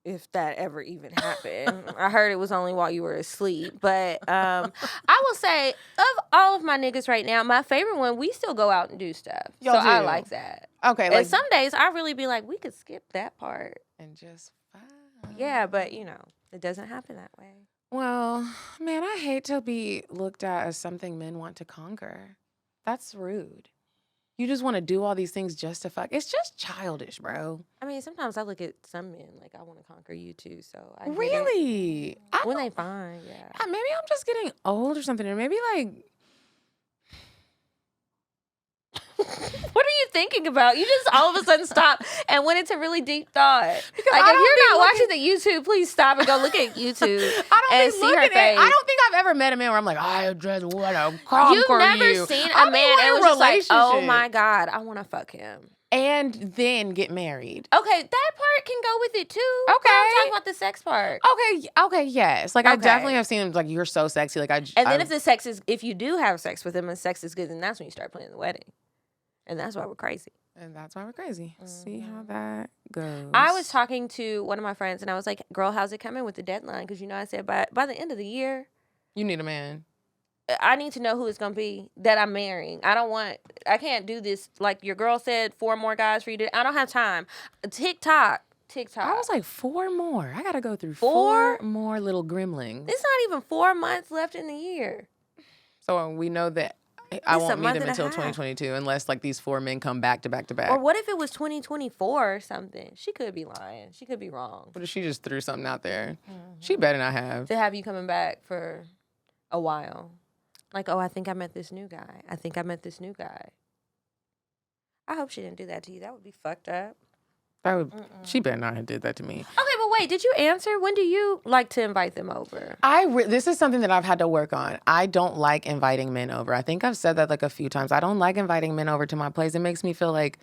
Speaker 3: if that ever even happened. I heard it was only while you were asleep. But I will say, of all of my niggas right now, my favorite one, we still go out and do stuff.
Speaker 2: Y'all
Speaker 3: so
Speaker 2: do.
Speaker 3: I like that.
Speaker 2: Okay.
Speaker 3: And some days I really be like, we could skip that part.
Speaker 2: And just fine.
Speaker 3: Yeah, but it doesn't happen that way.
Speaker 2: Well, man, I hate to be looked at as something men want to conquer. That's rude. You just want to do all these things just to fuck. It's just childish, bro.
Speaker 3: I mean, sometimes I look at some men like I want to conquer you too. So I get
Speaker 2: really,
Speaker 3: it. When they fine, yeah.
Speaker 2: Maybe I'm just getting old or something, or maybe like.
Speaker 3: What are you thinking about? You just all of a sudden stop and went into really deep thought.
Speaker 2: Because
Speaker 3: like, if you're not watching the YouTube, please stop and go look at YouTube and see her face.
Speaker 2: I don't think I've ever met a man where I'm like, I just want to conquer you.
Speaker 3: You've never seen a man and was just like, oh my God, I want to fuck him.
Speaker 2: And then get married.
Speaker 3: Okay, that part can go with it too.
Speaker 2: Okay.
Speaker 3: I'm talking about the sex part.
Speaker 2: Okay, yes. Like, I definitely have seen like, you're so sexy. Like,
Speaker 3: and then if you do have sex with him and sex is good, then that's when you start planning the wedding. And that's why we're crazy.
Speaker 2: Mm-hmm. See how that goes.
Speaker 3: I was talking to one of my friends, and I was like, girl, how's it coming with the deadline? Because, I said by the end of the year.
Speaker 2: You need a man.
Speaker 3: I need to know who it's going to be that I'm marrying. I can't do this. Like your girl said, 4 more guys for you to. I don't have time. TikTok.
Speaker 2: I was like, 4 more. I got to go through 4 more little gremlings.
Speaker 3: It's not even 4 months left in the year.
Speaker 2: So we know that. I won't meet him until 2022 unless like these 4 men come back to back to back.
Speaker 3: Or what if it was 2024 or something? She could be lying. She could be wrong.
Speaker 2: What if she just threw something out there? Mm-hmm. She better not have.
Speaker 3: To have you coming back for a while. Like, oh, I think I met this new guy. I hope she didn't do that to you. That would be fucked up.
Speaker 2: She better not have did that to me.
Speaker 3: Okay, but wait, did you answer? When do you like to invite them over?
Speaker 2: This is something that I've had to work on. I don't like inviting men over. I think I've said that like a few times. I don't like inviting men over to my place. It makes me feel like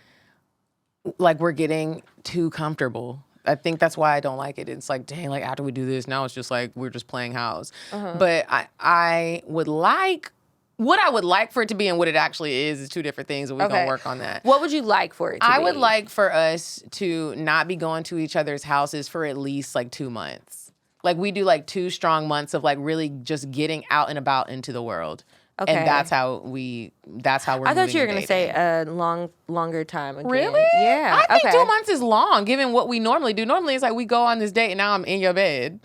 Speaker 2: like we're getting too comfortable. I think that's why I don't like it. It's like, dang, like after we do this, now it's just like we're just playing house. But I would like what I would like for it to be and what it actually is two different things, and we're gonna work on that.
Speaker 3: What would you like for it to be?
Speaker 2: I would like for us to not be going to each other's houses for at least like 2 months. Like we do like 2 strong months of like really just getting out and about into the world.
Speaker 3: Okay.
Speaker 2: And that's how we're
Speaker 3: I thought you were going to say a longer time again.
Speaker 2: Really?
Speaker 3: Yeah.
Speaker 2: I think 2 months is long, given what we normally do. Normally, it's like we go on this date and now I'm in your bed.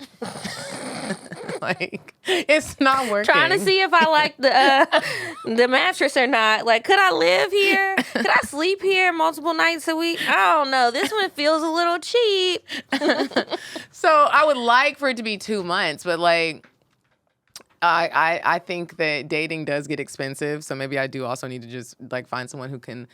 Speaker 2: Like, it's not working.
Speaker 3: Trying to see if I like the mattress or not. Like, could I live here? Could I sleep here multiple nights a week? I don't know. This one feels a little cheap.
Speaker 2: So I would like for it to be 2 months, but like, I think that dating does get expensive, so maybe I do also need to just like find someone who can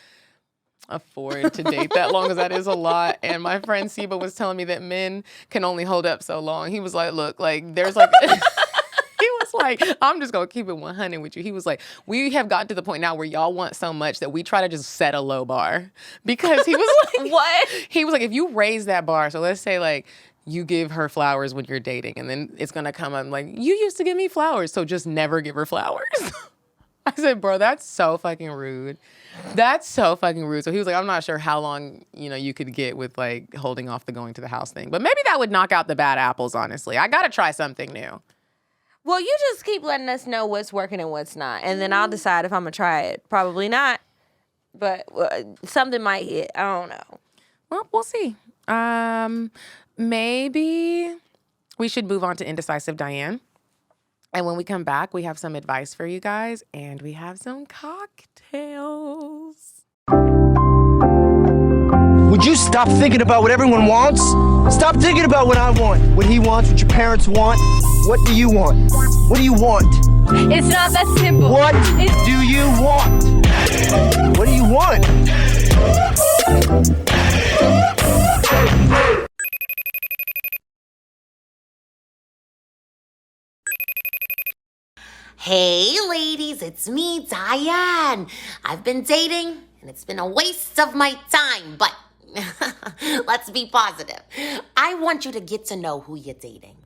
Speaker 2: afford to date that long, because that is a lot. And my friend Siba was telling me that men can only hold up so long. He was like, look, like there's like he was like, I'm just gonna keep it 100 with you. He was like, we have gotten to the point now where y'all want so much that we try to just set a low bar. Because he was like,
Speaker 3: what?
Speaker 2: He was like, if you raise that bar, so let's say like you give her flowers when you're dating, and then it's gonna come up like, you used to give me flowers, so just never give her flowers. I said, bro, that's so fucking rude. That's so fucking rude. So he was like, I'm not sure how long, you could get with like holding off the going to the house thing. But maybe that would knock out the bad apples, honestly. I gotta try something new.
Speaker 3: Well, you just keep letting us know what's working and what's not. And then I'll decide if I'm gonna try it. Probably not. But something might hit. I don't know.
Speaker 2: Well, we'll see. Maybe we should move on to Indecisive Diane. And when we come back, we have some advice for you guys, and we have some cocktails.
Speaker 6: Would you stop thinking about what everyone wants? Stop thinking about what I want, what he wants, what your parents want. What do you want? What do you want?
Speaker 7: It's not that simple.
Speaker 6: What do you want? What do you want?
Speaker 8: Hey ladies, it's me, Diane. I've been dating and it's been a waste of my time, but let's be positive. I want you to get to know who you're dating,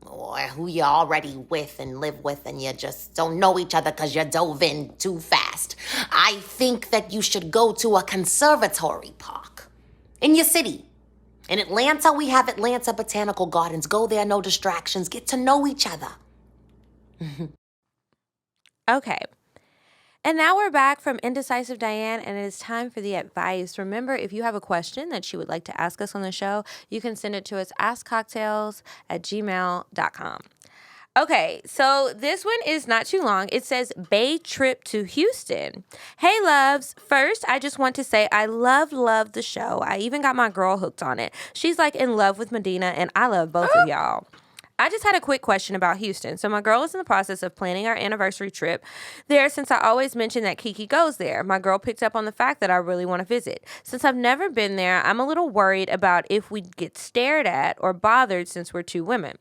Speaker 8: or who you're already with and live with, and you just don't know each other because you dove in too fast. I think that you should go to a conservatory park in your city. In Atlanta, we have Atlanta Botanical Gardens. Go there, no distractions, get to know each other.
Speaker 3: Okay. And now we're back from Indecisive Diane, and it is time for the advice. Remember, if you have a question that you would like to ask us on the show, you can send it to us, askcocktails@gmail.com. Okay, so this one is not too long. It says, Bay trip to Houston. Hey, loves. First, I just want to say I love the show. I even got my girl hooked on it. She's like in love with Medina, and I love both of y'all. I just had a quick question about Houston. So my girl is in the process of planning our anniversary trip there, since I always mention that Kiki goes there. My girl picked up on the fact that I really want to visit. Since I've never been there, I'm a little worried about if we'd get stared at or bothered since we're 2 women.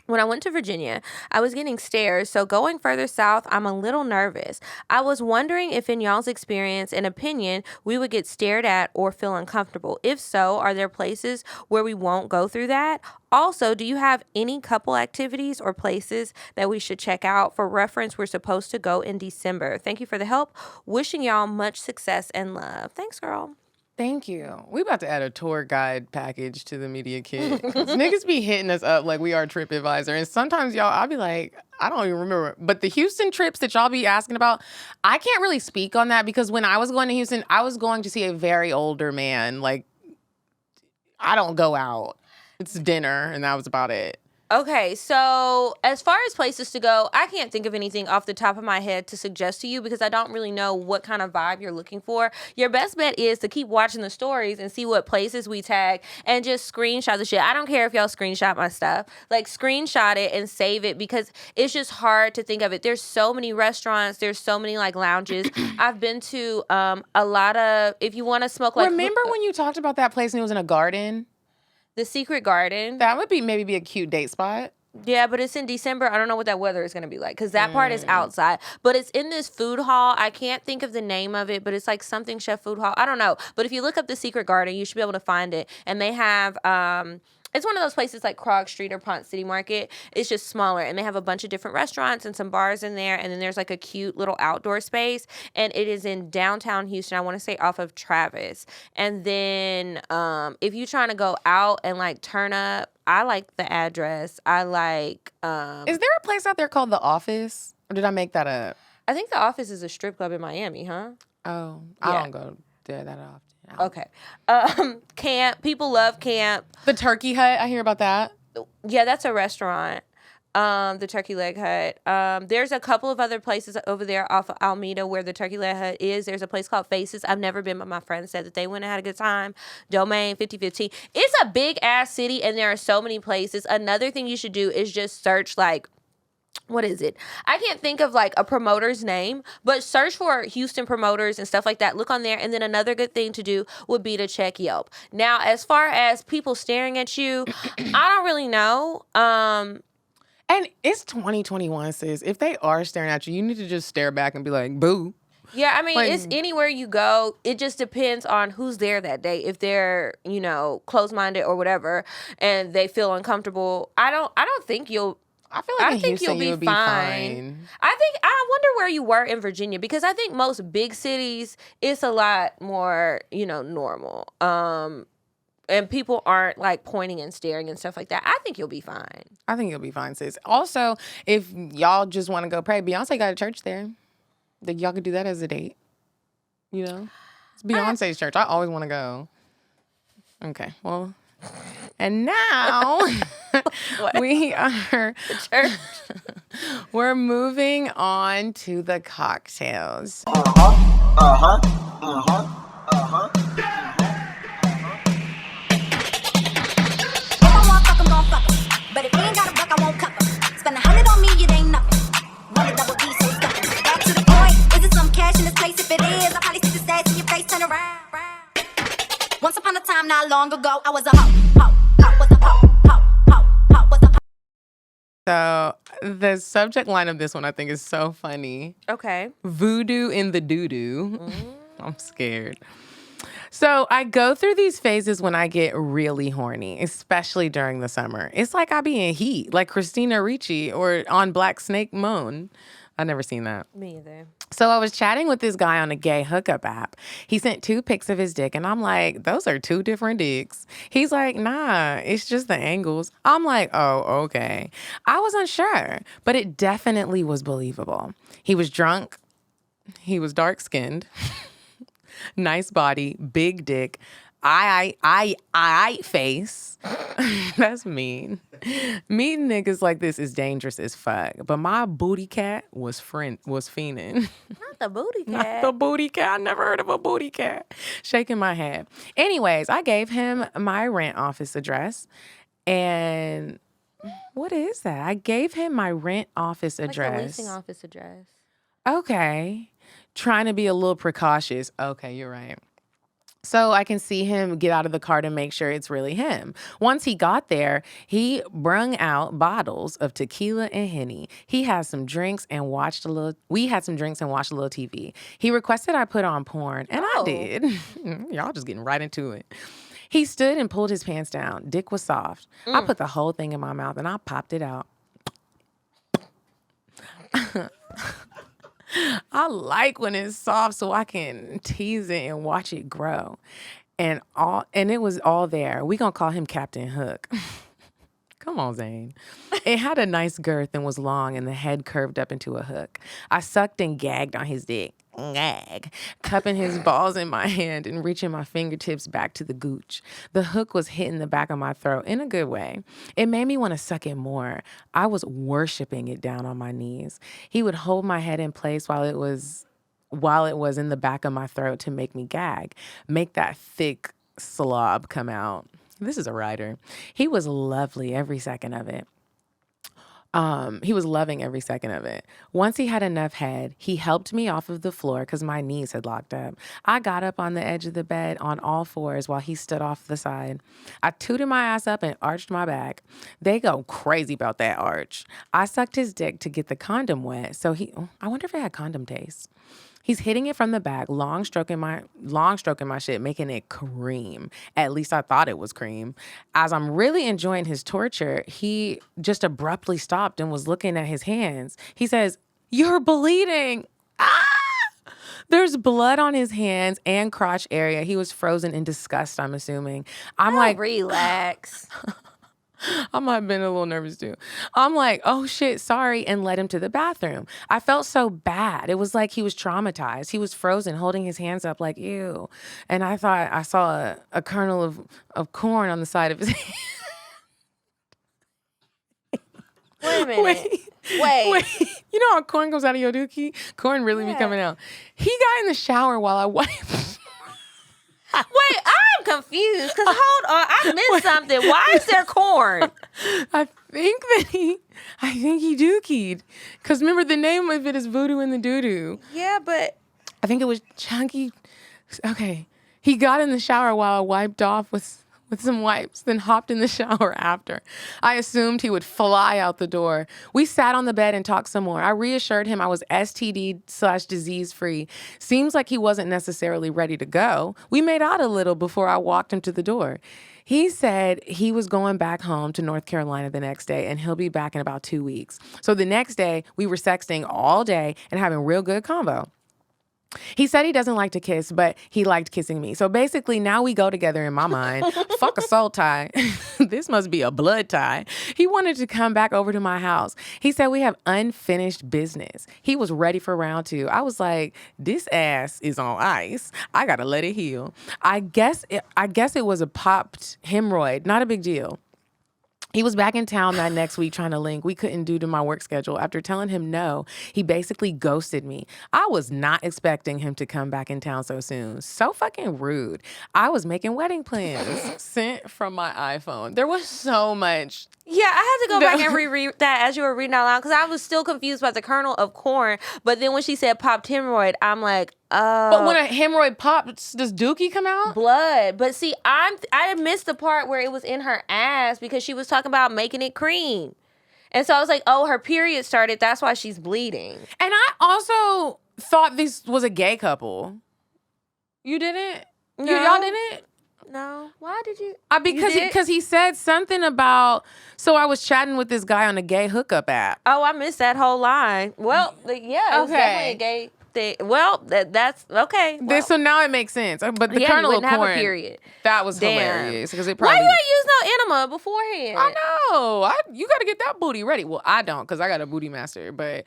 Speaker 3: When I went to Virginia, I was getting stares, so going further south, I'm a little nervous. I was wondering if in y'all's experience and opinion, we would get stared at or feel uncomfortable. If so, are there places where we won't go through that? Also, do you have any couple activities or places that we should check out? For reference, we're supposed to go in December. Thank you for the help. Wishing y'all much success and love. Thanks, girl.
Speaker 2: Thank you. We about to add a tour guide package to the media kit. Niggas be hitting us up like we are TripAdvisor. And sometimes y'all, I'll be like, I don't even remember. But the Houston trips that y'all be asking about, I can't really speak on that, because when I was going to Houston, I was going to see a very older man. Like, I don't go out. It's dinner, and that was about it.
Speaker 3: Okay, so as far as places to go, I can't think of anything off the top of my head to suggest to you, because I don't really know what kind of vibe you're looking for. Your best bet is to keep watching the stories and see what places we tag and just screenshot the shit. I don't care if y'all screenshot my stuff. Like, screenshot it and save it, because it's just hard to think of it. There's so many restaurants. There's so many, like, lounges. I've been to a lot of, if you want to smoke, like...
Speaker 2: Remember when you talked about that place and it was in a garden?
Speaker 3: The Secret Garden.
Speaker 2: That would maybe be a cute date spot.
Speaker 3: Yeah, but it's in December. I don't know what that weather is going to be like because that part is outside. But it's in this food hall. I can't think of the name of it, but it's like something Chef Food Hall. I don't know. But if you look up the Secret Garden, you should be able to find it. And they have it's one of those places like Krog Street or Ponce City Market. It's just smaller, and they have a bunch of different restaurants and some bars in there. And then there's like a cute little outdoor space, and it is in downtown Houston. I want to say off of Travis. And then if you're trying to go out and like turn up, I like the address. I like.
Speaker 2: Is there a place out there called The Office? Or did I make that up?
Speaker 3: I think The Office is a strip club in Miami, huh?
Speaker 2: Oh, I don't go there that often.
Speaker 3: Okay. Camp. People love camp.
Speaker 2: The Turkey Hut. I hear about that.
Speaker 3: Yeah, that's a restaurant. The Turkey Leg Hut. There's a couple of other places over there off of Alameda where the Turkey Leg Hut is. There's a place called Faces. I've never been, but my friend said that they went and had a good time. Domain 5015. It's a big ass city, and there are so many places. Another thing you should do is just search like, what is it? I can't think of like a promoter's name, but search for Houston promoters and stuff like that. Look on there. And then another good thing to do would be to check Yelp. Now, as far as people staring at you, I don't really know.
Speaker 2: And it's 2021, sis. If they are staring at you, you need to just stare back and be like, boo.
Speaker 3: Yeah, I mean,
Speaker 2: Like-
Speaker 3: it's anywhere you go. It just depends on who's there that day. If they're, closed-minded or whatever, and they feel uncomfortable, I don't think you'll.
Speaker 2: I feel like
Speaker 3: I
Speaker 2: in
Speaker 3: think
Speaker 2: Houston,
Speaker 3: you'll
Speaker 2: you would be
Speaker 3: fine. I wonder where you were in Virginia, because I think most big cities, it's a lot more, normal. And people aren't like pointing and staring and stuff like that. I think you'll be fine.
Speaker 2: I think you'll be fine, sis. Also, if y'all just want to go pray, Beyonce got a church there. Like, y'all could do that as a date. It's Beyonce's church. I always want to go. Okay, well, and now we're moving on to the cocktails.
Speaker 9: But if you ain't got a buck, I won't cover. Spend 100 on me, it ain't nothing. Run a double D, so stuck. Back to the point. Is it some cash in this place? If it is, I'll probably stick the stats in your face, turn around. Once upon a time, not long ago, I was a hoe, was a hoe, was a hoe.
Speaker 2: So the subject line of this one I think is so funny.
Speaker 3: Okay.
Speaker 2: Voodoo in the doo-doo. I'm scared. So I go through these phases when I get really horny, especially during the summer. It's like I be in heat, like Christina Ricci or on Black Snake Moan. I've never seen that.
Speaker 3: Me either.
Speaker 2: So I was chatting with this guy on a gay hookup app. He sent 2 pics of his dick, and I'm like, those are 2 different dicks. He's like, nah, it's just the angles. I'm like, oh, okay. I was unsure, but it definitely was believable. He was drunk. He was dark-skinned. Nice body, big dick, I face. That's mean. Meeting niggas like this is dangerous as fuck. But my booty cat was fiending.
Speaker 3: Not the booty cat.
Speaker 2: Not the booty cat. I never heard of a booty cat. Shaking my head. Anyways, I gave him my rent office address. And what is that? I gave him my rent office address.
Speaker 3: Like the leasing office address.
Speaker 2: Okay. Trying to be a little precautious. Okay, you're right. So I can see him get out of the car to make sure it's really him. Once he got there, he brung out bottles of tequila and Henny. He had some drinks and watched a little TV. He requested I put on porn, and I did. Y'all just getting right into it. He stood and pulled his pants down. Dick was soft. I put the whole thing in my mouth and I popped it out. I like when it's soft so I can tease it and watch it grow. And it was all there. We gonna call him Captain Hook. Come on, Zane. It had a nice girth and was long, and the head curved up into a hook. I sucked and gagged on his dick. Gag. Cupping his balls in my hand and reaching my fingertips back to the gooch. The hook was hitting the back of my throat in a good way. It made me want to suck it more. I was worshiping it down on my knees. He would hold my head in place while it was in the back of my throat to make me gag, make that thick slob come out. This is a writer. He was lovely every second of it. He was loving every second of it. Once he had enough head, he helped me off of the floor because my knees had locked up. I got up on the edge of the bed on all fours while he stood off the side. I tooted my ass up and arched my back. They go crazy about that arch. I sucked his dick to get the condom wet, so I wonder if it had condom taste. He's hitting it from the back, long stroking my shit, making it cream. At least I thought it was cream. As I'm really enjoying his torture, he just abruptly stopped and was looking at his hands. He says, "You're bleeding." Ah! There's blood on his hands and crotch area. He was frozen in disgust, I'm assuming. I'm like,
Speaker 3: relax.
Speaker 2: I might have been a little nervous too. I'm like, oh shit, sorry, and led him to the bathroom. I felt so bad. It was like he was traumatized. He was frozen, holding his hands up like, ew. And I thought I saw a kernel of corn on the side of his hand.
Speaker 3: Wait a minute. Wait.
Speaker 2: You know how corn comes out of your dookie? Corn really be coming out. He got in the shower while I wiped.
Speaker 3: Wait, I'm confused because hold on, I missed something. Why is there corn?
Speaker 2: I think he dookied. Because remember, the name of it is Voodoo in the Doo-Doo.
Speaker 3: Yeah, but
Speaker 2: I think it was Chunky. Okay. He got in the shower while I wiped off with some wipes, then hopped in the shower after. I assumed he would fly out the door. We sat on the bed and talked some more. I reassured him I was STD/disease free. Seems like he wasn't necessarily ready to go. We made out a little before I walked him to the door. He said he was going back home to North Carolina the next day and he'll be back in about 2 weeks. So the next day, we were sexting all day and having real good convo. He said he doesn't like to kiss, but he liked kissing me. So basically, now we go together in my mind. Fuck a soul tie. This must be a blood tie. He wanted to come back over to my house. He said we have unfinished business. He was ready for round 2. I was like, this ass is on ice. I gotta let it heal. I guess it was a popped hemorrhoid. Not a big deal. He was back in town that next week trying to link. We couldn't due to my work schedule. After telling him no, he basically ghosted me. I was not expecting him to come back in town so soon. So fucking rude. I was making wedding plans sent from my iPhone. There was so much.
Speaker 3: Yeah, I had to go back and reread that as you were reading out loud because I was still confused about the kernel of corn. But then when she said popped hemorrhoid, I'm like, oh.
Speaker 2: But when a hemorrhoid pops, does dookie come out?
Speaker 3: Blood. But see, I missed the part where it was in her ass because she was talking about making it cream. And so I was like, oh, her period started. That's why she's bleeding.
Speaker 2: And I also thought this was a gay couple. You didn't?
Speaker 3: No.
Speaker 2: Y'all didn't?
Speaker 3: No. Why did you?
Speaker 2: Because he said something about, so I was chatting with this guy on a gay hookup app.
Speaker 3: Oh, I missed that whole line. Well, yeah, it was definitely a gay thing. Well, that's okay. Well,
Speaker 2: So now it makes sense. But the kernel of corn,
Speaker 3: have a period.
Speaker 2: That was hilarious because it probably.
Speaker 3: Why you ain't use no enema beforehand?
Speaker 2: I know. You got to get that booty ready. Well, I don't because I got a booty master, but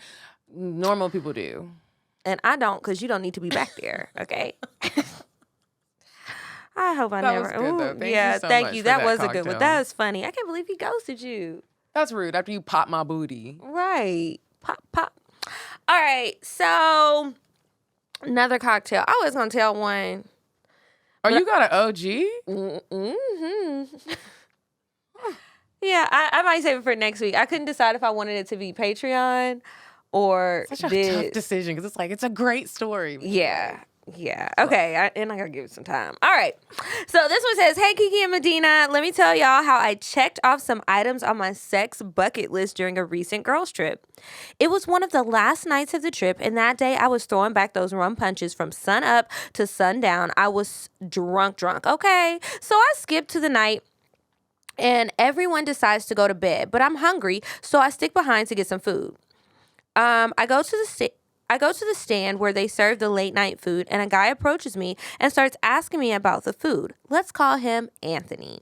Speaker 2: normal people do.
Speaker 3: And I don't because you don't need to be back there. Okay. I hope I
Speaker 2: that
Speaker 3: never.
Speaker 2: Was good, though. Thank
Speaker 3: yeah,
Speaker 2: you so
Speaker 3: thank
Speaker 2: much
Speaker 3: you.
Speaker 2: for
Speaker 3: That was a good
Speaker 2: cocktail.
Speaker 3: one. That was funny. I can't believe he ghosted you.
Speaker 2: That's rude. After you pop my booty.
Speaker 3: Right. Pop, pop. All right. So another cocktail. I was gonna tell one.
Speaker 2: Oh, you got an OG?
Speaker 3: Mm-hmm. Yeah, I might save it for next week. I couldn't decide if I wanted it to be Patreon or
Speaker 2: Such a tough decision because it's a great story.
Speaker 3: Yeah. Yeah. Okay. And I gotta give it some time. All right. So this one says, "Hey Kiki and Medina, let me tell y'all how I checked off some items on my sex bucket list during a recent girls trip. It was one of the last nights of the trip, and that day I was throwing back those rum punches from sun up to sundown. I was drunk. Okay. So I skipped to the night. And everyone decides to go to bed, but I'm hungry, so I stick behind to get some food. I go to the stand where they serve the late night food, and a guy approaches me and starts asking me about the food. Let's call him Anthony.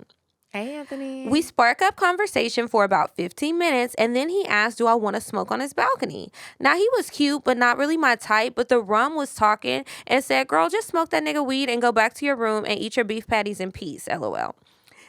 Speaker 2: Hey, Anthony.
Speaker 3: We spark up conversation for about 15 minutes, and then he asked, do I want to smoke on his balcony? Now, he was cute, but not really my type, but the rum was talking and said, girl, just smoke that nigga weed and go back to your room and eat your beef patties in peace, LOL.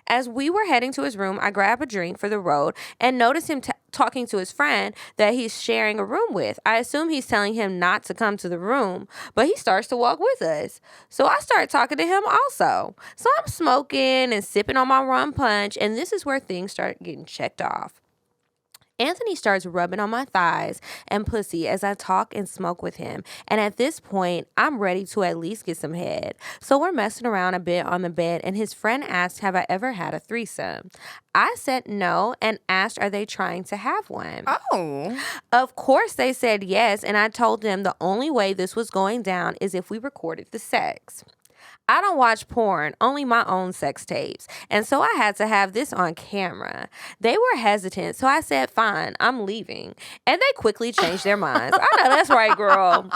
Speaker 3: As we were heading to his room, I grabbed a drink for the road and noticed him talking to his friend that he's sharing a room with. I assume he's telling him not to come to the room, but he starts to walk with us. So I start talking to him also. So I'm smoking and sipping on my rum punch, and this is where things start getting checked off. Anthony starts rubbing on my thighs and pussy as I talk and smoke with him. And at this point, I'm ready to at least get some head. So we're messing around a bit on the bed, and his friend asked, have I ever had a threesome? I said no and asked, are they trying to have one?
Speaker 2: Oh.
Speaker 3: Of course they said yes, and I told them the only way this was going down is if we recorded the sex. I don't watch porn, only my own sex tapes. And so I had to have this on camera. They were hesitant, so I said, fine, I'm leaving. And they quickly changed their minds. I know that's right, girl.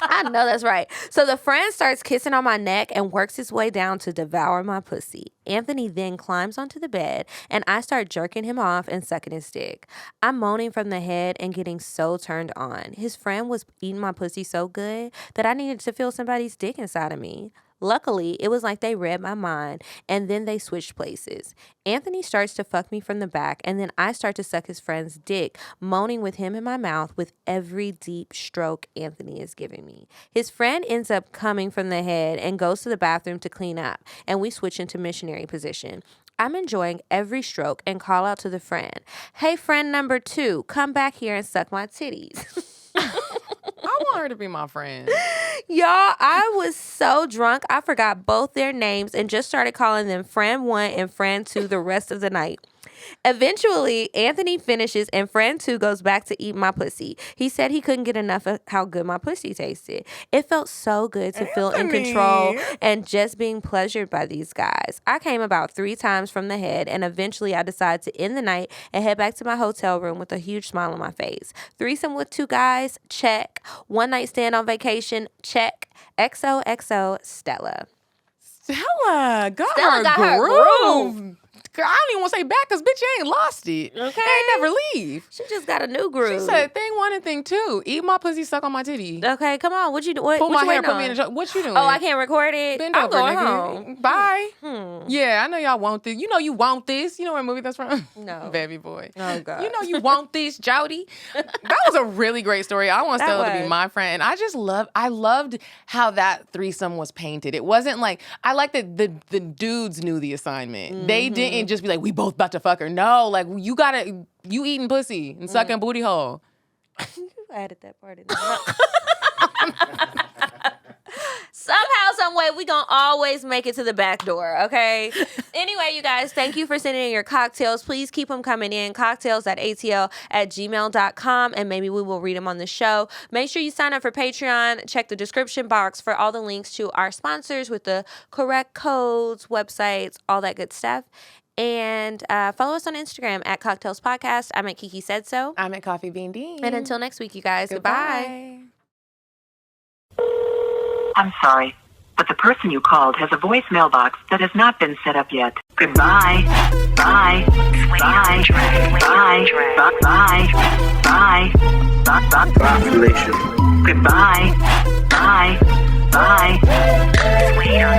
Speaker 3: I know that's right. So the friend starts kissing on my neck and works his way down to devour my pussy. Anthony then climbs onto the bed, and I start jerking him off and sucking his dick. I'm moaning from the head and getting so turned on. His friend was eating my pussy so good that I needed to feel somebody's dick inside of me. Luckily, it was like they read my mind, and then they switched places. Anthony starts to fuck me from the back, and then I start to suck his friend's dick, moaning with him in my mouth with every deep stroke Anthony is giving me. His friend ends up coming from the head and goes to the bathroom to clean up, and we switch into missionary position. I'm enjoying every stroke and call out to the friend, hey, friend number 2, come back here and suck my titties.
Speaker 2: I want her to be my friend.
Speaker 3: Y'all, I was so drunk, I forgot both their names and just started calling them friend 1 and friend 2 the rest of the night. Eventually, Anthony finishes and friend 2 goes back to eat my pussy. He said he couldn't get enough of how good my pussy tasted. It felt so good to feel in control and just being pleasured by these guys. I came about 3 times from the head, and eventually I decided to end the night and head back to my hotel room with a huge smile on my face. Threesome with 2 guys? Check. One night stand on vacation? Check. XOXO Stella.
Speaker 2: Stella got
Speaker 3: Stella got
Speaker 2: her
Speaker 3: her
Speaker 2: groove. Girl, I don't even want to say back because bitch, you ain't lost it.
Speaker 3: Okay.
Speaker 2: Ain't never leave.
Speaker 3: She just got a new groove.
Speaker 2: She said thing 1 and thing 2. Eat my pussy, suck on my titty.
Speaker 3: Okay, come on. What you doing?
Speaker 2: Pull
Speaker 3: What
Speaker 2: my
Speaker 3: you
Speaker 2: hair,
Speaker 3: waiting
Speaker 2: put me in
Speaker 3: on?
Speaker 2: the show. What you doing?
Speaker 3: Oh, I can't record it?
Speaker 2: Bend
Speaker 3: I'm
Speaker 2: over,
Speaker 3: going
Speaker 2: nigga.
Speaker 3: home.
Speaker 2: Bye. Yeah, I know y'all want this. You know you want this. You know what movie that's from?
Speaker 3: No.
Speaker 2: Baby Boy.
Speaker 3: Oh, God.
Speaker 2: You know you want this, Jody. That was a really great story. I want
Speaker 3: That
Speaker 2: Stella to be
Speaker 3: was.
Speaker 2: my friend. And I loved how that threesome was painted. It wasn't like, I like that the dudes knew the assignment. They didn't just be like, we both about to fuck her. No, like you eating pussy and sucking booty hole.
Speaker 3: You added that part in there. Somehow, some way, we gonna always make it to the back door, okay? Anyway, you guys, thank you for sending in your cocktails. Please keep them coming in. cocktails@atl@gmail.com, and maybe we will read them on the show. Make sure you sign up for Patreon. Check the description box for all the links to our sponsors with the correct codes, websites, all that good stuff. And follow us on Instagram at Cocktails Podcast. I'm at Kiki Said So.
Speaker 2: I'm at Coffee Bean Dean.
Speaker 3: And until next week, you guys, goodbye.
Speaker 10: I'm sorry, but the person you called has a voicemail box that has not been set up yet. Goodbye. Bye. Bye. Bye. Bye. Bye. Bye.
Speaker 6: Population.
Speaker 10: Goodbye. Bye. Bye. Bye. Bye. Bye. Bye.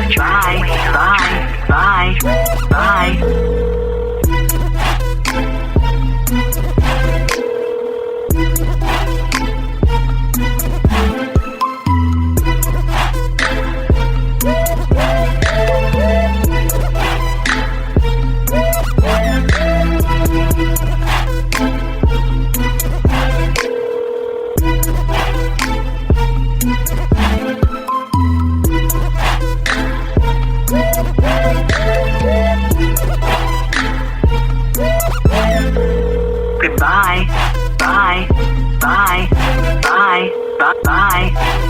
Speaker 10: Goodbye. Bye. Bye. Bye. Bye. Bye.